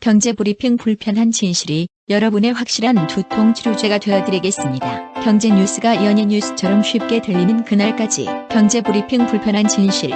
경제브리핑 불편한 진실이 여러분의 확실한 두통 치료제가 되어드리겠습니다. 경제 뉴스가 연예 뉴스처럼 쉽게 들리는 그날까지 경제브리핑 불편한 진실.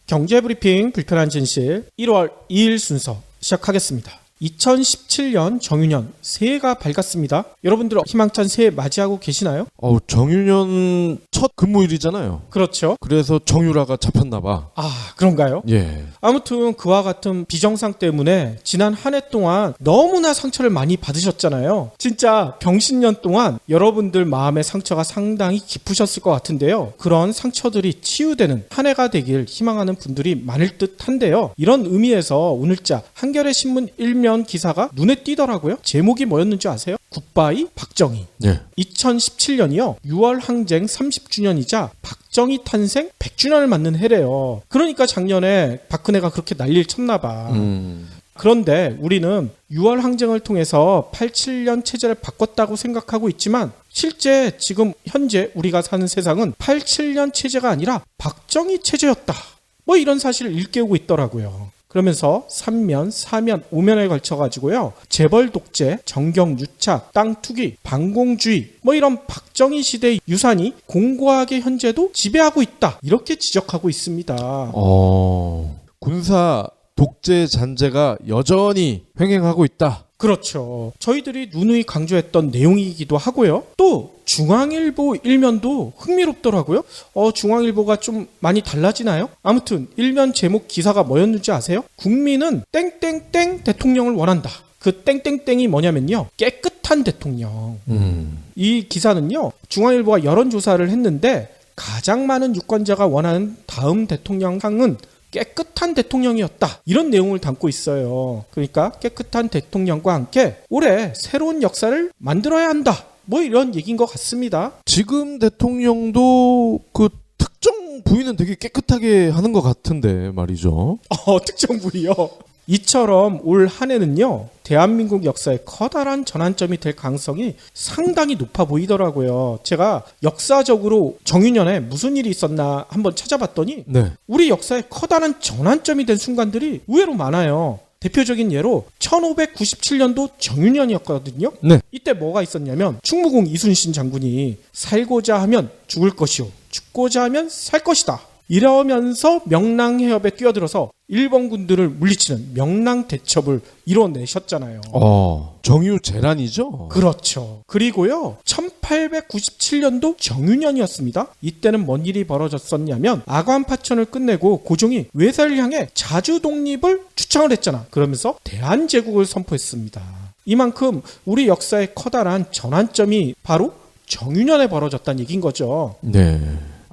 경제브리핑 불편한 진실 1월 2일 순서 시작하겠습니다. 2017년 정유년 새해가 밝았습니다. 여러분들 희망찬 새해 맞이하고 계시나요? 정유년 첫 근무일이잖아요. 그렇죠. 그래서 정유라가 잡혔나봐. 그런가요? 예. 아무튼 그와 같은 비정상 때문에 지난 한 해 동안 너무나 상처를 많이 받으셨잖아요. 진짜 병신년 동안 여러분들 마음의 상처가 상당히 깊으셨을 것 같은데요. 그런 상처들이 치유되는 한 해가 되길 희망하는 분들이 많을 듯한데요. 이런 의미에서 오늘자 한겨레 신문 일면 기사가 눈에 띄더라고요. 제목이 뭐였는지 아세요? 굿바이 박정희. 예. 2017년이요. 6월 항쟁 30주년이자 박정희 탄생 100주년을 맞는 해래요. 그러니까 작년에 박근혜가 그렇게 난리를 쳤나 봐. 그런데 우리는 6월 항쟁을 통해서 87년 체제를 바꿨다고 생각하고 있지만 실제 지금 현재 우리가 사는 세상은 87년 체제가 아니라 박정희 체제였다. 뭐 이런 사실을 일깨우고 있더라고요. 그러면서 3면, 4면, 5면에 걸쳐가지고요. 재벌 독재, 정경 유착, 땅 투기, 반공주의 뭐 이런 박정희 시대의 유산이 공고하게 현재도 지배하고 있다. 이렇게 지적하고 있습니다. 군사 독재 잔재가 여전히 횡행하고 있다. 그렇죠. 저희들이 누누이 강조했던 내용이기도 하고요. 또 중앙일보 일면도 흥미롭더라고요. 중앙일보가 좀 많이 달라지나요? 아무튼 일면 제목 기사가 뭐였는지 아세요? 국민은 땡땡땡 대통령을 원한다. 그 땡땡땡이 뭐냐면요. 깨끗한 대통령. 이 기사는요. 중앙일보가 여론조사를 했는데 가장 많은 유권자가 원하는 다음 대통령상은 깨끗한 대통령이었다. 이런 내용을 담고 있어요. 그러니까 깨끗한 대통령과 함께 올해 새로운 역사를 만들어야 한다. 뭐 이런 얘기인 것 같습니다. 지금 대통령도 그 특정 부위는 되게 깨끗하게 하는 것 같은데 말이죠. 특정 부위요. 이처럼 올 한 해는요. 대한민국 역사의 커다란 전환점이 될 가능성이 상당히 높아 보이더라고요. 제가 역사적으로 정유년에 무슨 일이 있었나 한번 찾아봤더니 네. 우리 역사의 커다란 전환점이 된 순간들이 의외로 많아요. 대표적인 예로 1597년도 정유년이었거든요. 네. 이때 뭐가 있었냐면 충무공 이순신 장군이 살고자 하면 죽을 것이요 죽고자 하면 살 것이다. 이러면서 명랑해협에 뛰어들어서 일본 군들을 물리치는 명랑대첩을 이뤄내셨잖아요. 정유재란이죠? 그렇죠. 그리고요 1897년도 정유년이었습니다. 이때는 뭔 일이 벌어졌었냐면 아관파천을 끝내고 고종이 외사를 향해 자주 독립을 추청을 했잖아. 그러면서 대한제국을 선포했습니다. 이만큼 우리 역사의 커다란 전환점이 바로 정유년에 벌어졌다는 얘기인 거죠. 네.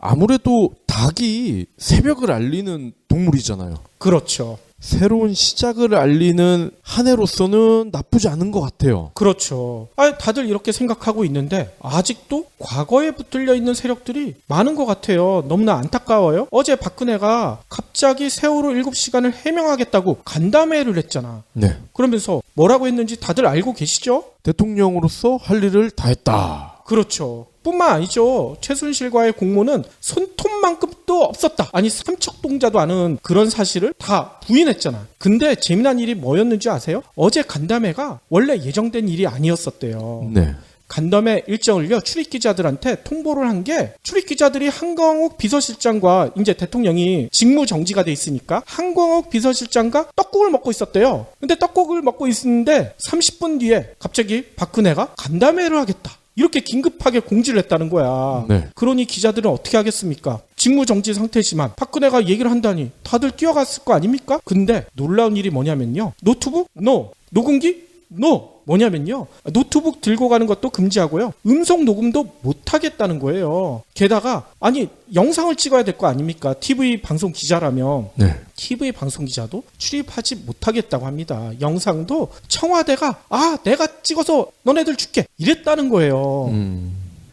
아무래도 닭이 새벽을 알리는 동물이잖아요. 그렇죠. 새로운 시작을 알리는 한 해로서는 나쁘지 않은 것 같아요. 그렇죠. 다들 이렇게 생각하고 있는데 아직도 과거에 붙들려 있는 세력들이 많은 것 같아요. 너무나 안타까워요. 어제 박근혜가 갑자기 세월호 7시간을 해명하겠다고 간담회를 했잖아. 네. 그러면서 뭐라고 했는지 다들 알고 계시죠? 대통령으로서 할 일을 다 했다. 그렇죠. 뿐만 아니죠. 최순실과의 공모는 손톱만큼도 없었다. 아니 삼척동자도 아는 그런 사실을 다 부인했잖아. 근데 재미난 일이 뭐였는지 아세요? 어제 간담회가 원래 예정된 일이 아니었었대요. 네. 간담회 일정을요 출입기자들한테 통보를 한 게 출입기자들이 한광욱 비서실장과 이제 대통령이 직무 정지가 돼 있으니까 한광욱 비서실장과 떡국을 먹고 있었대요. 근데 떡국을 먹고 있는데 30분 뒤에 갑자기 박근혜가 간담회를 하겠다. 이렇게 긴급하게 공지를 했다는 거야. 네. 그러니 기자들은 어떻게 하겠습니까? 직무정지 상태지만 박근혜가 얘기를 한다니 다들 뛰어갔을 거 아닙니까? 근데 놀라운 일이 뭐냐면요. 노트북? No. 녹음기? No. 뭐냐면요. 노트북 들고 가는 것도 금지하고요. 음성 녹음도 못하겠다는 거예요. 게다가 아니 영상을 찍어야 될 거 아닙니까? TV 방송 기자라면. 네. TV 방송 기자도 출입하지 못하겠다고 합니다. 영상도 청와대가 내가 찍어서 너네들 줄게 이랬다는 거예요.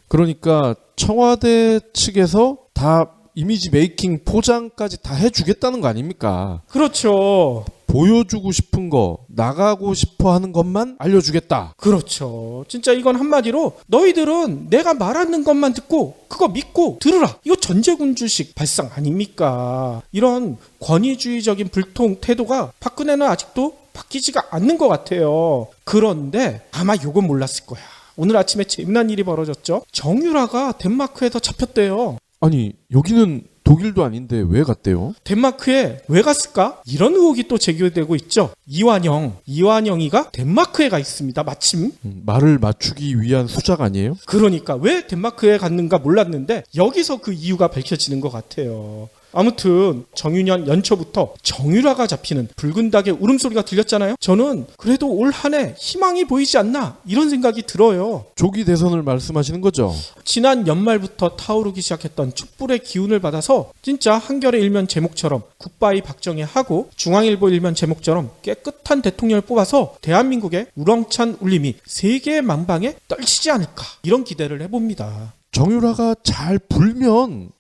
그러니까 청와대 측에서 다 이미지 메이킹 포장까지 다 해주겠다는 거 아닙니까? 그렇죠. 보여주고 싶은 거, 나가고 싶어 하는 것만 알려주겠다. 그렇죠. 진짜 이건 한마디로 너희들은 내가 말하는 것만 듣고 그거 믿고 들으라. 이거 전제군주식 발상 아닙니까? 이런 권위주의적인 불통 태도가 박근혜는 아직도 바뀌지가 않는 것 같아요. 그런데 아마 요건 몰랐을 거야. 오늘 아침에 재미난 일이 벌어졌죠. 정유라가 덴마크에서 잡혔대요. 아니, 여기는 독일도 아닌데 왜 갔대요? 덴마크에 왜 갔을까? 이런 의혹이 또 제기되고 있죠. 이완영이가 덴마크에 가 있습니다. 마침. 말을 맞추기 위한 수작 아니에요? 그러니까 왜 덴마크에 갔는가 몰랐는데 여기서 그 이유가 밝혀지는 것 같아요. 아무튼 정유년 연초부터 정유라가 잡히는 붉은 닭의 울음소리가 들렸잖아요. 저는 그래도 올 한 해 희망이 보이지 않나 이런 생각이 들어요. 조기 대선을 말씀하시는 거죠? 지난 연말부터 타오르기 시작했던 촛불의 기운을 받아서 진짜 한겨레 일면 제목처럼 굿바이 박정희 하고 중앙일보 일면 제목처럼 깨끗한 대통령을 뽑아서 대한민국의 우렁찬 울림이 세계의 망방에 떨치지 않을까 이런 기대를 해봅니다. 정유라가 잘 불면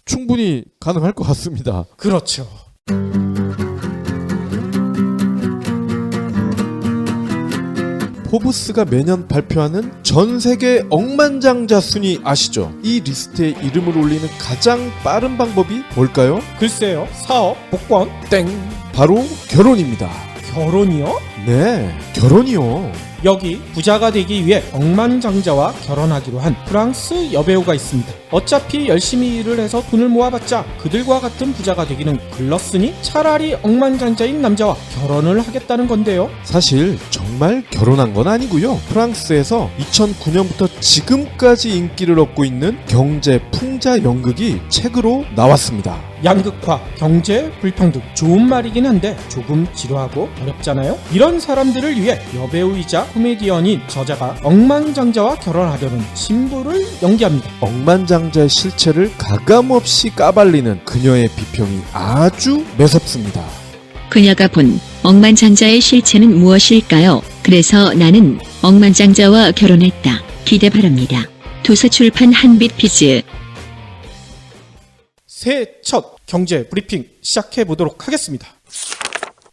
충분히 가능할 것 같습니다. 그렇죠. 포브스가 매년 발표하는 전 세계 억만장자 순위 아시죠? 이 리스트에 이름을 올리는 가장 빠른 방법이 뭘까요? 글쎄요. 사업, 복권, 땡! 바로 결혼입니다. 결혼이요? 네, 결혼이요. 여기 부자가 되기 위해 억만장자와 결혼하기로 한 프랑스 여배우가 있습니다. 어차피 열심히 일을 해서 돈을 모아봤자 그들과 같은 부자가 되기는 글렀으니 차라리 억만장자인 남자와 결혼을 하겠다는 건데요. 사실 정말 결혼한 건 아니고요. 프랑스에서 2009년부터 지금까지 인기를 얻고 있는 경제 풍자 연극이 책으로 나왔습니다. 양극화, 경제 불평등 좋은 말이긴 한데 조금 지루하고 어렵잖아요. 이런 사람들을 위해 여배우이자 코미디언인 저자가 억만장자와 결혼하려는 신부를 연기합니다. 억만장자의 실체를 가감없이 까발리는 그녀의 비평이 아주 매섭습니다. 그녀가 본 억만장자의 실체는 무엇일까요? 그래서 나는 억만장자와 결혼했다. 기대 바랍니다. 도서출판 한빛피즈. 새해 첫 경제 브리핑 시작해 보도록 하겠습니다.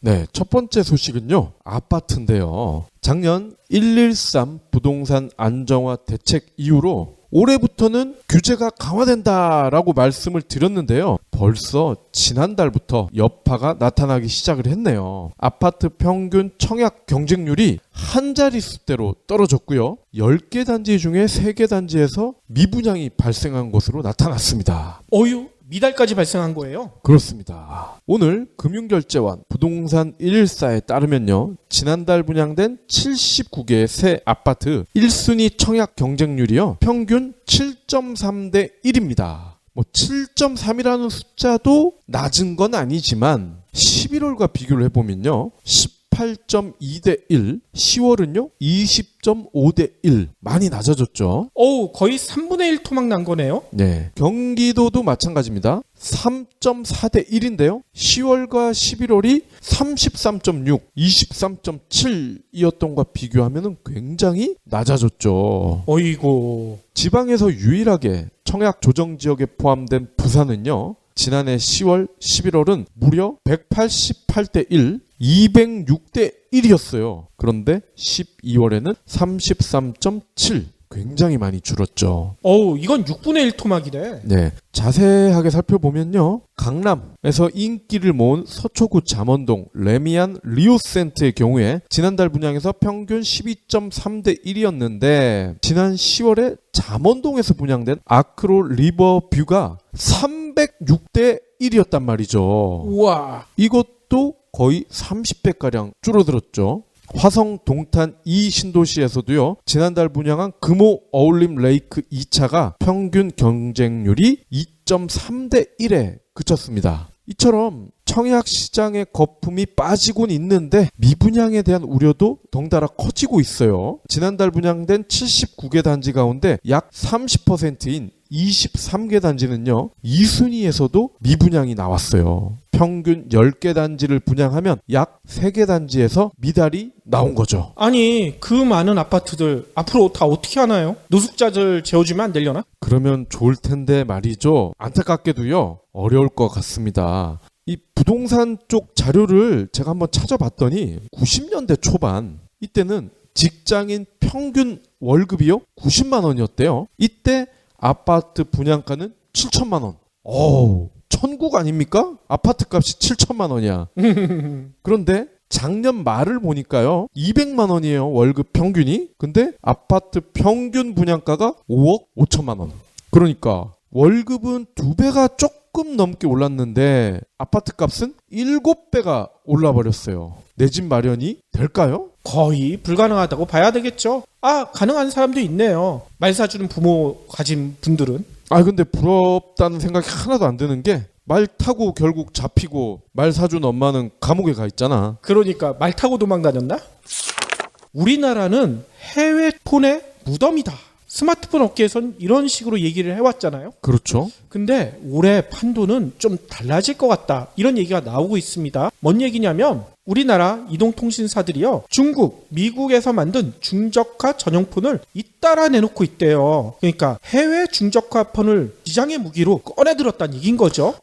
네, 첫 번째 소식은요. 아파트인데요. 작년 113 부동산 안정화 대책 이후로 올해부터는 규제가 강화된다라고 말씀을 드렸는데요. 벌써 지난달부터 여파가 나타나기 시작을 했네요. 아파트 평균 청약 경쟁률이 한 자릿수대로 떨어졌고요. 10개 단지 중에 3개 단지에서 미분양이 발생한 것으로 나타났습니다. 어유 미달까지 발생한 거예요. 그렇습니다. 오늘 금융결제원 부동산 114에 따르면요. 지난달 분양된 79개의 새 아파트 1순위 청약 경쟁률이요. 평균 7.3대 1입니다. 7.3이라는 숫자도 낮은 건 아니지만 11월과 비교를 해보면요. 18.2대 1, 10월은요 20.5대 1 많이 낮아졌죠. 거의 3분의 1 토막 난 거네요. 네, 경기도도 마찬가지입니다. 3.4대 1인데요. 10월과 11월이 33.6, 23.7이었던 것과 비교하면 굉장히 낮아졌죠. 어이고. 지방에서 유일하게 청약 조정 지역에 포함된 부산은요. 지난해 10월, 11월은 무려 188대 1, 206대 1이었어요. 그런데 12월에는 33.7. 굉장히 많이 줄었죠. 이건 6분의 1 토막이네. 네, 자세하게 살펴보면요. 강남에서 인기를 모은 서초구 잠원동 레미안 리오센트의 경우에 지난달 분양에서 평균 12.3대 1이었는데 지난 10월에 잠원동에서 분양된 아크로 리버뷰가 306대 1이었단 말이죠. 우와. 이것도 거의 30배가량 줄어들었죠. 화성 동탄 2 신도시에서도요. 지난달 분양한 금호 어울림 레이크 2차가 평균 경쟁률이 2.3대 1에 그쳤습니다. 이처럼 청약 시장의 거품이 빠지곤 있는데 미분양에 대한 우려도 덩달아 커지고 있어요. 지난달 분양된 79개 단지 가운데 약 30%인 23개 단지는요, 2순위에서도 미분양이 나왔어요. 평균 10개 단지를 분양하면 약 3개 단지에서 미달이 나온 거죠. 아니 그 많은 아파트들 앞으로 다 어떻게 하나요? 노숙자들 재워주면 안 되려나? 그러면 좋을 텐데 말이죠. 안타깝게도요, 어려울 것 같습니다. 이 부동산 쪽 자료를 제가 한번 찾아봤더니 90년대 초반, 이때는 직장인 평균 월급이요 90만 원이었대요. 이때 아파트 분양가는 7천만 원. 어우, 천국 아닙니까? 아파트 값이 7천만 원이야. 그런데 작년 말을 보니까요, 200만 원이에요, 월급 평균이. 근데 아파트 평균 분양가가 5억 5천만 원. 그러니까 월급은 2배가 조금 넘게 올랐는데 아파트 값은 7배가 올라버렸어요. 내 집 마련이 될까요? 거의 불가능하다고 봐야 되겠죠. 아, 가능한 사람도 있네요. 말 사주는 부모 가진 분들은. 근데 부럽다는 생각이 하나도 안 드는 게, 말 타고 결국 잡히고 말 사준 엄마는 감옥에 가 있잖아. 그러니까 말 타고 도망 다녔나? 우리나라는 해외 폰의 무덤이다. 스마트폰 업계에선 이런 식으로 얘기를 해왔잖아요. 그렇죠. 근데 올해 판도는 좀 달라질 것 같다. 이런 얘기가 나오고 있습니다. 뭔 얘기냐면 우리나라 이동통신사들이요, 중국, 미국에서 만든 중저가 전용폰을 잇따라 내놓고 있대요. 그러니까 해외 중저가 폰을 시장의 무기로 꺼내들었다는 얘기인 거죠.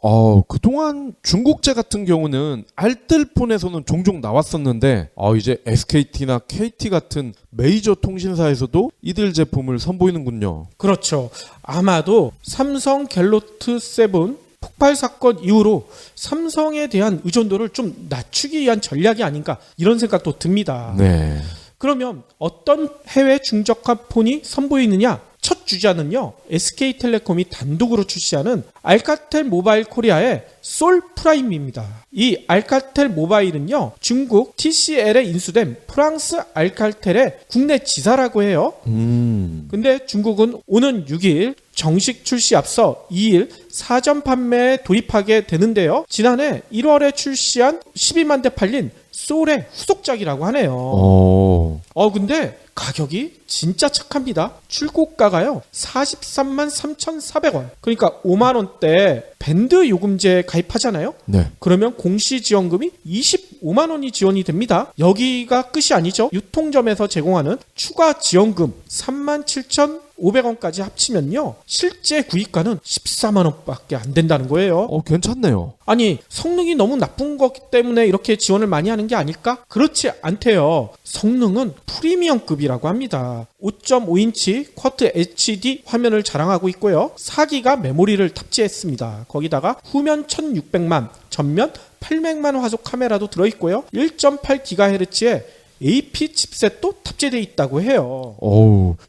그동안 중국제 같은 경우는 알뜰폰에서는 종종 나왔었는데, 이제 SKT나 KT 같은 메이저 통신사에서도 이들 제품을 선보이는군요. 그렇죠. 아마도 삼성 갤럭시 7 폭발 사건 이후로 삼성에 대한 의존도를 좀 낮추기 위한 전략이 아닌가, 이런 생각도 듭니다. 네. 그러면 어떤 해외 중저가 폰이 선보이느냐? 첫 주자는요, SK텔레콤이 단독으로 출시하는 알카텔 모바일 코리아의 솔 프라임입니다. 이 알카텔 모바일은요, 중국 TCL에 인수된 프랑스 알카텔의 국내 지사라고 해요. 근데 중국은 오는 6일 정식 출시 앞서 2일 사전 판매에 돌입하게 되는데요. 지난해 1월에 출시한 12만 대 팔린 솔의 후속작이라고 하네요. 근데 가격이 진짜 착합니다. 출고가가요 43만 3,400원. 그러니까 5만 원대 밴드 요금제 가입하잖아요. 네. 그러면 공시지원금이 25만 원이 지원이 됩니다. 여기가 끝이 아니죠. 유통점에서 제공하는 추가 지원금 37,500원까지 합치면요, 실제 구입가는 14만 원밖에 안 된다는 거예요. 괜찮네요. 아니, 성능이 너무 나쁜 거기 때문에 이렇게 지원을 많이 하는 게 아닐까? 그렇지 않대요. 성능은 프리미엄급이라고 합니다. 5.5인치 쿼드 HD 화면을 자랑하고 있고요. 4기가 메모리를 탑재했습니다. 거기다가 후면 1600만, 전면 800만 화소 카메라도 들어있고요. 1.8GHz의 AP 칩셋도 탑재되어 있다고 해요.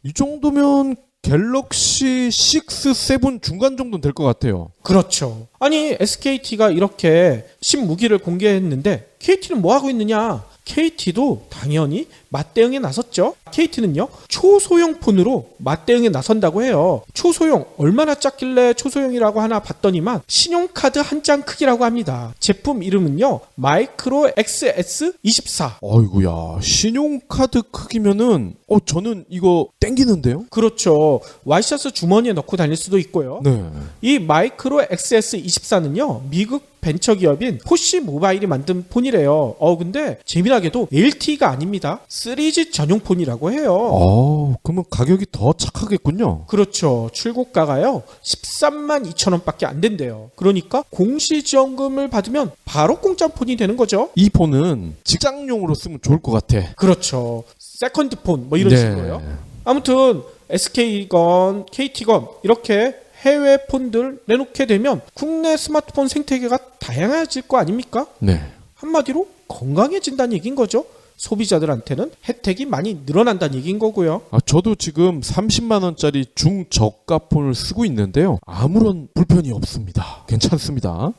이 정도면 갤럭시 6, 7 중간 정도는 될 것 같아요. 그렇죠. 아니, SKT가 이렇게 신무기를 공개했는데 KT는 뭐 하고 있느냐? KT도 당연히 맞대응에 나섰죠. KT는요, 초소형 폰으로 맞대응에 나선다고 해요. 초소형, 얼마나 작길래 초소형이라고 하나 봤더니만 신용카드 한 장 크기라고 합니다. 제품 이름은요, 마이크로 XS24. 어이구야, 신용카드 크기면은 저는 이거 땡기는데요? 그렇죠. 와이셔츠 주머니에 넣고 다닐 수도 있고요. 네. 이 마이크로 XS24는요, 미국 벤처기업인 포시 모바일이 만든 폰이래요. 근데 재미나게도 LTE가 아닙니다. 3G 전용폰이라고 해요. 그러면 가격이 더 착하겠군요. 그렇죠. 출고가가요 13만 2천 원밖에 안 된대요. 그러니까 공시지원금을 받으면 바로 공짜 폰이 되는 거죠. 이 폰은 직장용으로 쓰면 좋을 것 같아. 그렇죠. 세컨드 폰 뭐 이런 식으로요. 아무튼 SK건 KT건 이렇게 해외 폰들 내놓게 되면 국내 스마트폰 생태계가 다양해질 거 아닙니까? 네. 한마디로 건강해진다는 얘기인 거죠. 소비자들한테는 혜택이 많이 늘어난다는 얘기인 거고요. 저도 지금 30만 원짜리 중저가 폰을 쓰고 있는데요. 아무런 불편이 없습니다. 괜찮습니다.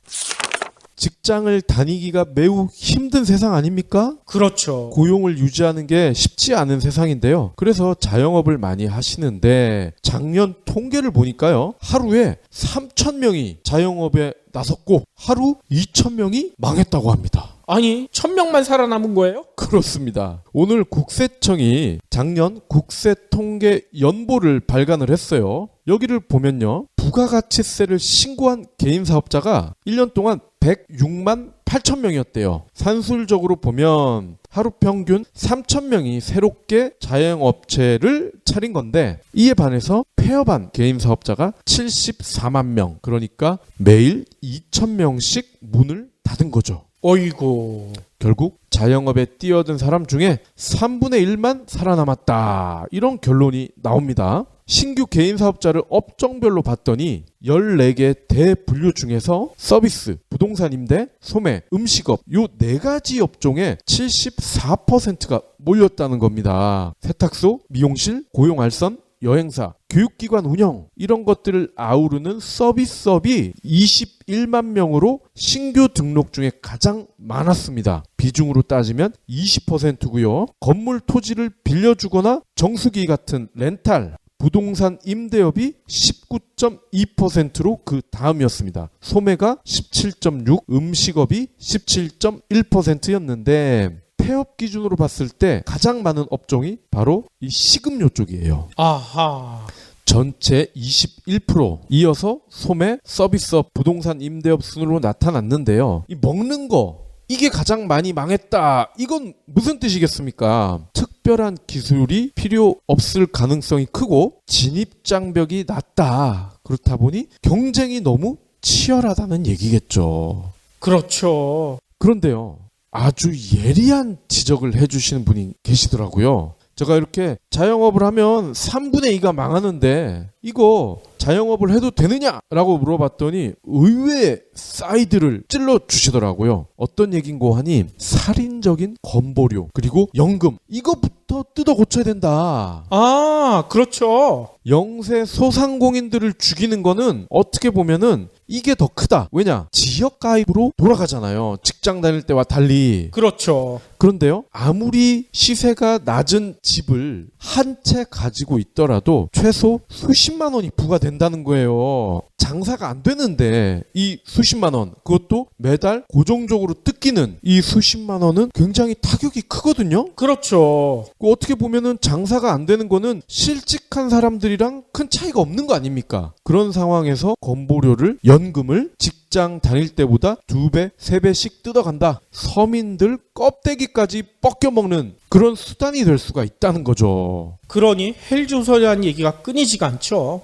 직장을 다니기가 매우 힘든 세상 아닙니까? 그렇죠. 고용을 유지하는 게 쉽지 않은 세상인데요. 그래서 자영업을 많이 하시는데 작년 통계를 보니까요, 하루에 3,000명이 자영업에 나섰고 하루 2,000명이 망했다고 합니다. 아니 1000명만 살아남은 거예요? 그렇습니다. 오늘 국세청이 작년 국세통계 연보를 발간을 했어요. 여기를 보면요. 부가가치세를 신고한 개인 사업자가 1년 동안 106만 8천 명이었대요. 산술적으로 보면 하루 평균 3천 명이 새롭게 자영업체를 차린 건데 이에 반해서 폐업한 개인 사업자가 74만 명. 그러니까 매일 2천 명씩 문을 닫은 거죠. 어이구. 결국 자영업에 뛰어든 사람 중에 3분의 1만 살아남았다. 이런 결론이 나옵니다. 신규 개인 사업자를 업종별로 봤더니 14개 대분류 중에서 서비스, 부동산 임대, 소매, 음식업 요 4가지 업종에 74%가 몰렸다는 겁니다. 세탁소, 미용실, 고용알선, 여행사, 교육기관 운영 이런 것들을 아우르는 서비스업이 21만 명으로 신규 등록 중에 가장 많았습니다. 비중으로 따지면 20%고요. 건물 토지를 빌려주거나 정수기 같은 렌탈, 부동산 임대업이 19.2%로 그 다음이었습니다. 소매가 17.6, 음식업이 17.1%였는데 폐업 기준으로 봤을 때 가장 많은 업종이 바로 이 식음료 쪽이에요. 아하. 전체 21%, 이어서 소매, 서비스업, 부동산 임대업 순으로 나타났는데요. 이 먹는 거 이게 가장 많이 망했다. 이건 무슨 뜻이겠습니까? 특별한 기술이 필요 없을 가능성이 크고 진입 장벽이 낮다. 그렇다 보니 경쟁이 너무 치열하다는 얘기겠죠. 그렇죠. 그런데요. 아주 예리한 지적을 해주시는 분이 계시더라고요. 제가 이렇게 자영업을 하면 3분의 2가 망하는데 이거 자영업을 해도 되느냐라고 물어봤더니 의외의 사이드를 찔러 주시더라고요. 어떤 얘긴고 하니 살인적인 건보료 그리고 연금 이거부터 뜯어 고쳐야 된다. 아, 그렇죠. 영세 소상공인들을 죽이는 거는 어떻게 보면은 이게 더 크다. 왜냐? 지역 가입으로 돌아가잖아요. 직장 다닐 때와 달리. 그렇죠. 그런데요. 아무리 시세가 낮은 집을 한 채 가지고 있더라도 최소 수십만 원이 부과된다는 거예요. 장사가 안 되는데 이 수십만 원 그것도 매달 고정적으로 뜯기는 이 수십만 원은 굉장히 타격이 크거든요. 그렇죠. 어떻게 보면은 장사가 안 되는 거는 실직한 사람들이랑 큰 차이가 없는 거 아닙니까? 그런 상황에서 건보료를 연금을 직장 다닐 때보다 2배, 3배씩 뜯어간다. 서민들 껍데기까지 뻗겨먹는 그런 수단이 될 수가 있다는 거죠. 그러니 헬조선이라는 얘기가 끊이지가 않죠.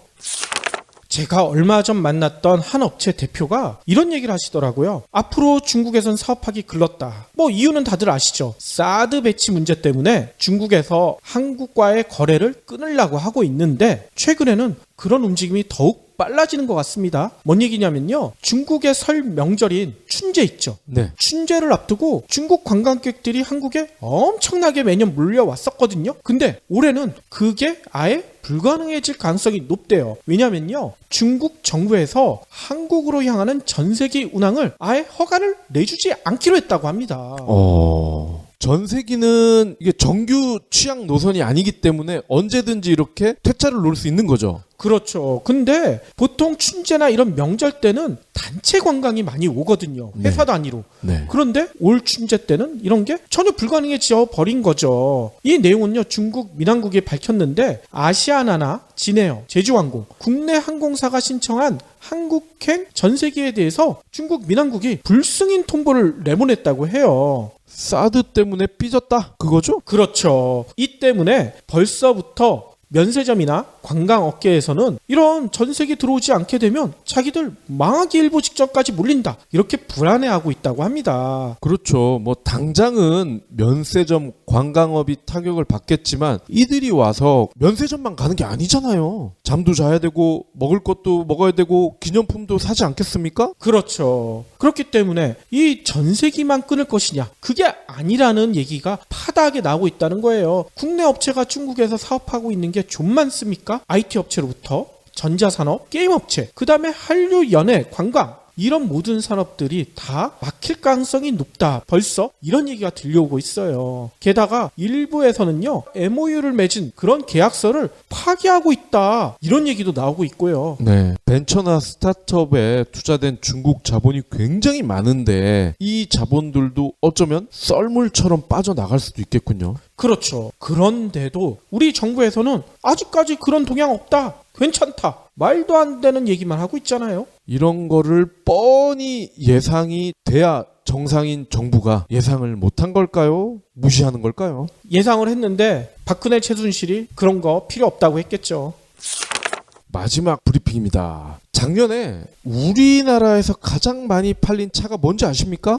제가 얼마 전 만났던 한 업체 대표가 이런 얘기를 하시더라고요. 앞으로 중국에선 사업하기 글렀다. 뭐 이유는 다들 아시죠. 사드 배치 문제 때문에 중국에서 한국과의 거래를 끊으려고 하고 있는데 최근에는 그런 움직임이 더욱 빨라지는 것 같습니다. 뭔 얘기냐면요. 중국의 설 명절인 춘제 있죠. 네. 춘제를 앞두고 중국 관광객들이 한국에 엄청나게 매년 몰려왔었거든요. 근데 올해는 그게 아예 불가능해질 가능성이 높대요. 왜냐면요. 중국 정부에서 한국으로 향하는 전세기 운항을 아예 허가를 내주지 않기로 했다고 합니다. 전세기는 이게 정규 취향 노선이 아니기 때문에 언제든지 이렇게 퇴짜를 놓을 수 있는 거죠. 그렇죠. 근데 보통 춘제나 이런 명절 때는 단체 관광이 많이 오거든요. 회사 단위로. 네. 그런데 올 춘제 때는 이런 게 전혀 불가능해져 버린 거죠. 이 내용은요. 중국 민항국이 밝혔는데 아시아나나 진에어, 제주항공, 국내 항공사가 신청한 한국행 전세기에 대해서 중국 민항국이 불승인 통보를 내보냈다고 해요. 사드 때문에 삐졌다 그거죠? 그렇죠. 이 때문에 벌써부터 면세점이나 관광업계에서는 이런 전세기 들어오지 않게 되면 자기들 망하기 일보 직전까지 몰린다. 이렇게 불안해하고 있다고 합니다. 그렇죠. 뭐 당장은 면세점 관광업이 타격을 받겠지만 이들이 와서 면세점만 가는 게 아니잖아요. 잠도 자야 되고 먹을 것도 먹어야 되고 기념품도 사지 않겠습니까? 그렇죠. 그렇기 때문에 이 전세기만 끊을 것이냐 그게 아니라는 얘기가 파다하게 나오고 있다는 거예요. 국내 업체가 중국에서 사업하고 있는 게 좀 많습니까? IT 업체로부터 전자산업, 게임업체, 그 다음에 한류, 연예, 관광 이런 모든 산업들이 다 막힐 가능성이 높다. 벌써 이런 얘기가 들려오고 있어요. 게다가 일부에서는요, MOU를 맺은 그런 계약서를 파기하고 있다. 이런 얘기도 나오고 있고요. 네. 벤처나 스타트업에 투자된 중국 자본이 굉장히 많은데 이 자본들도 어쩌면 썰물처럼 빠져나갈 수도 있겠군요. 그렇죠. 그런데도 우리 정부에서는 아직까지 그런 동향 없다. 괜찮다. 말도 안 되는 얘기만 하고 있잖아요. 이런 거를 뻔히 예상이 돼야 정상인 정부가 예상을 못한 걸까요? 무시하는 걸까요? 예상을 했는데 박근혜 최순실이 그런 거 필요 없다고 했겠죠. 마지막 브리핑입니다. 작년에 우리나라에서 가장 많이 팔린 차가 뭔지 아십니까?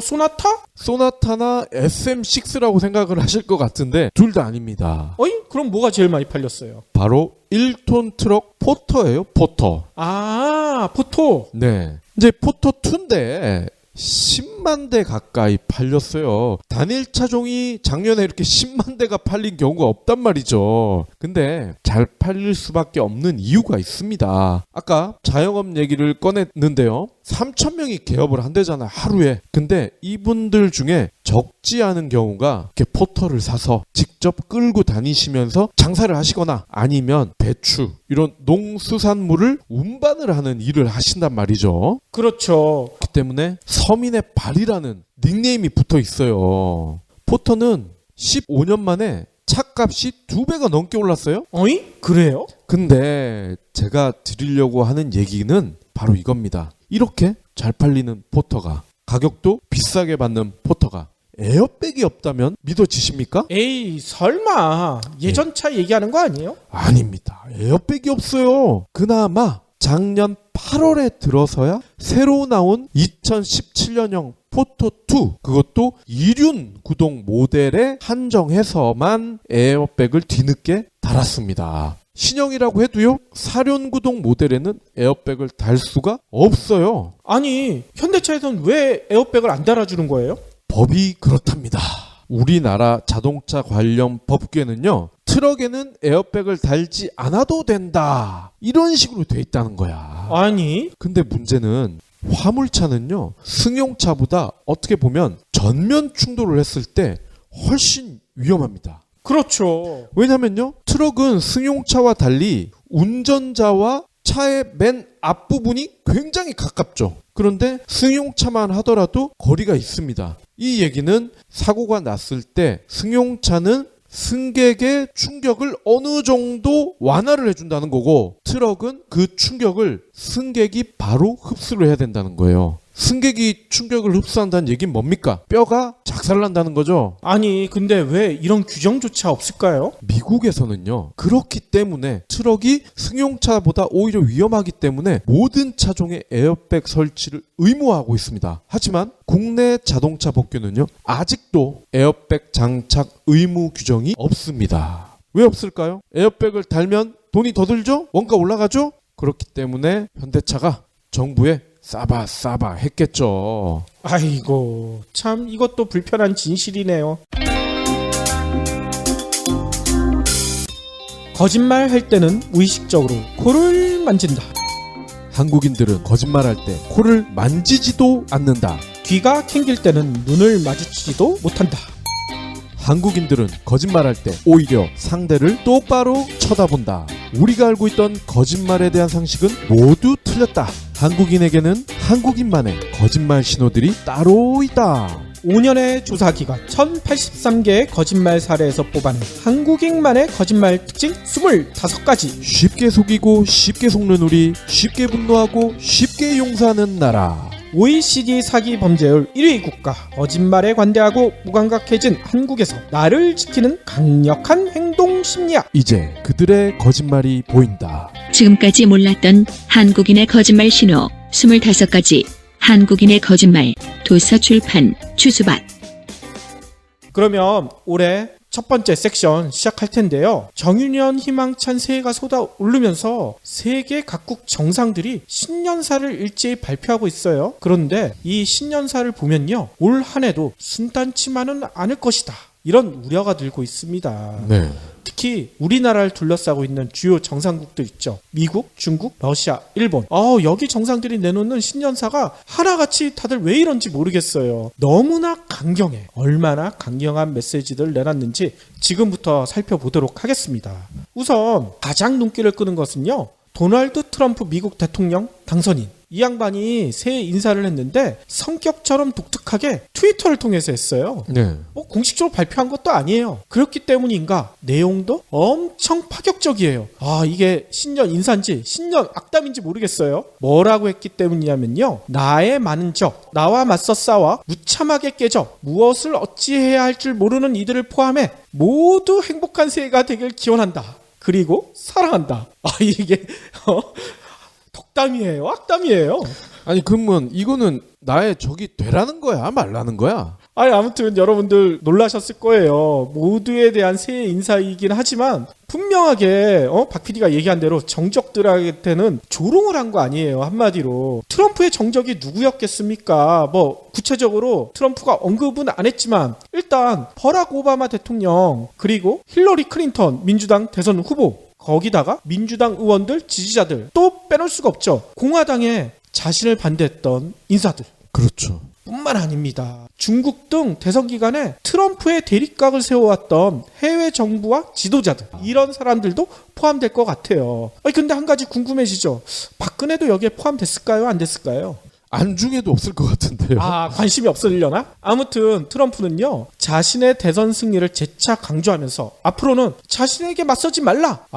소나타? 소나타나 SM6라고 생각을 하실 것 같은데 둘 다 아닙니다. 어이? 그럼 뭐가 제일 많이 팔렸어요? 바로 1톤 트럭 포터예요. 포터. 아, 포토. 네. 이제 포터2인데 10만 대 가까이 팔렸어요. 단일 차종이 작년에 이렇게 10만 대가 팔린 경우가 없단 말이죠. 근데 잘 팔릴 수밖에 없는 이유가 있습니다. 아까 자영업 얘기를 꺼냈는데요. 3,000명이 개업을 한대잖아요. 하루에. 근데 이분들 중에 적지 않은 경우가 이렇게 포터를 사서 직접 끌고 다니시면서 장사를 하시거나 아니면 배추 이런 농수산물을 운반을 하는 일을 하신단 말이죠. 그렇죠. 그렇기 때문에 서민의 발이라는 닉네임이 붙어 있어요. 포터는 15년 만에 차값이 2배가 넘게 올랐어요. 어이? 그래요? 근데 제가 드리려고 하는 얘기는 바로 이겁니다. 이렇게 잘 팔리는 포터가, 가격도 비싸게 받는 포터가 에어백이 없다면 믿어지십니까? 에이, 설마 예전 차 얘기하는 거 아니에요? 아닙니다. 에어백이 없어요. 그나마 작년 8월에 들어서야 새로 나온 2017년형 포터2, 그것도 이륜 구동 모델에 한정해서만 에어백을 뒤늦게 달았습니다. 신형이라고 해도요, 사륜 구동 모델에는 에어백을 달 수가 없어요. 아니, 현대차에서는 왜 에어백을 안 달아주는 거예요? 법이 그렇답니다. 우리나라 자동차 관련 법규에는요, 트럭에는 에어백을 달지 않아도 된다. 이런 식으로 돼 있다는 거야. 아니, 근데 문제는 화물차는요, 승용차보다 어떻게 보면 전면 충돌을 했을 때 훨씬 위험합니다. 그렇죠. 왜냐면요, 트럭은 승용차와 달리 운전자와 차의 맨 앞부분이 굉장히 가깝죠. 그런데 승용차만 하더라도 거리가 있습니다. 이 얘기는 사고가 났을 때 승용차는 승객의 충격을 어느 정도 완화를 해준다는 거고, 트럭은 그 충격을 승객이 바로 흡수를 해야 된다는 거예요. 승객이 충격을 흡수한다는 얘기는 뭡니까? 뼈가 작살난다는 거죠. 아니, 근데 왜 이런 규정조차 없을까요? 미국에서는요, 그렇기 때문에 트럭이 승용차보다 오히려 위험하기 때문에 모든 차종에 에어백 설치를 의무화하고 있습니다. 하지만 국내 자동차 법규는요, 아직도 에어백 장착 의무 규정이 없습니다. 왜 없을까요? 에어백을 달면 돈이 더 들죠? 원가 올라가죠? 그렇기 때문에 현대차가 정부에 싸바 했겠죠. 아이고, 참 이것도 불편한 진실이네요. 거짓말 할 때는 무의식적으로 코를 만진다. 한국인들은 거짓말할 때 코를 만지지도 않는다. 귀가 캥길 때는 눈을 마주치지도 못한다. 한국인들은 거짓말할 때 오히려 상대를 똑바로 쳐다본다. 우리가 알고 있던 거짓말에 대한 상식은 모두 틀렸다. 한국인에게는 한국인만의 거짓말 신호들이 따로 있다. 5년의 조사 기간 1083개의 거짓말 사례에서 뽑아낸 한국인만의 거짓말 특징 25가지. 쉽게 속이고 쉽게 속는 우리, 쉽게 분노하고 쉽게 용서하는 나라. OECD 사기 범죄율 1위 국가, 거짓말에 관대하고 무감각해진 한국에서 나를 지키는 강력한 행동 심리학. 이제 그들의 거짓말이 보인다. 지금까지 몰랐던 한국인의 거짓말 신호 25가지. 한국인의 거짓말. 도서출판 추수밭. 그러면 올해 첫 번째 섹션 시작할 텐데요. 정유년 희망찬 새해가 쏟아오르면서 세계 각국 정상들이 신년사를 일제히 발표하고 있어요. 그런데 이 신년사를 보면요, 올 한 해도 순탄치만은 않을 것이다. 이런 우려가 늘고 있습니다. 네. 특히 우리나라를 둘러싸고 있는 주요 정상국들 있죠. 미국, 중국, 러시아, 일본. 여기 정상들이 내놓는 신년사가 하나같이 다들 왜 이런지 모르겠어요. 너무나 강경해. 얼마나 강경한 메시지를 내놨는지 지금부터 살펴보도록 하겠습니다. 우선 가장 눈길을 끄는 것은요. 도널드 트럼프 미국 대통령 당선인. 이 양반이 새해 인사를 했는데 성격처럼 독특하게 트위터를 통해서 했어요. 네. 공식적으로 발표한 것도 아니에요. 그렇기 때문인가 내용도 엄청 파격적이에요. 이게 신년 인사인지 신년 악담인지 모르겠어요. 뭐라고 했기 때문이냐면요. 나의 많은 적, 나와 맞서 싸워 무참하게 깨져 무엇을 어찌해야 할 줄 모르는 이들을 포함해 모두 행복한 새해가 되길 기원한다. 그리고 사랑한다. 이게 덕담이에요? 악담이에요? 아니 그러면 이거는 나의 적이 되라는 거야? 말라는 거야? 아무튼 여러분들 놀라셨을 거예요. 모두에 대한 새해 인사이긴 하지만 분명하게 박 PD가 얘기한 대로 정적들한테는 조롱을 한 거 아니에요. 한마디로. 트럼프의 정적이 누구였겠습니까? 구체적으로 트럼프가 언급은 안 했지만 일단 버락 오바마 대통령 그리고 힐러리 클린턴 민주당 대선 후보 거기다가 민주당 의원들 지지자들 또 빼놓을 수가 없죠. 공화당에 자신을 반대했던 인사들. 그렇죠. 뿐만 아닙니다. 중국 등 대선 기간에 트럼프의 대립각을 세워왔던 해외 정부와 지도자들 이런 사람들도 포함될 것 같아요. 근데 한 가지 궁금해지죠. 박근혜도 여기에 포함됐을까요? 안 됐을까요? 안중에도 없을 것 같은데요. 관심이 없으려나? 아무튼 트럼프는요. 자신의 대선 승리를 재차 강조하면서 앞으로는 자신에게 맞서지 말라.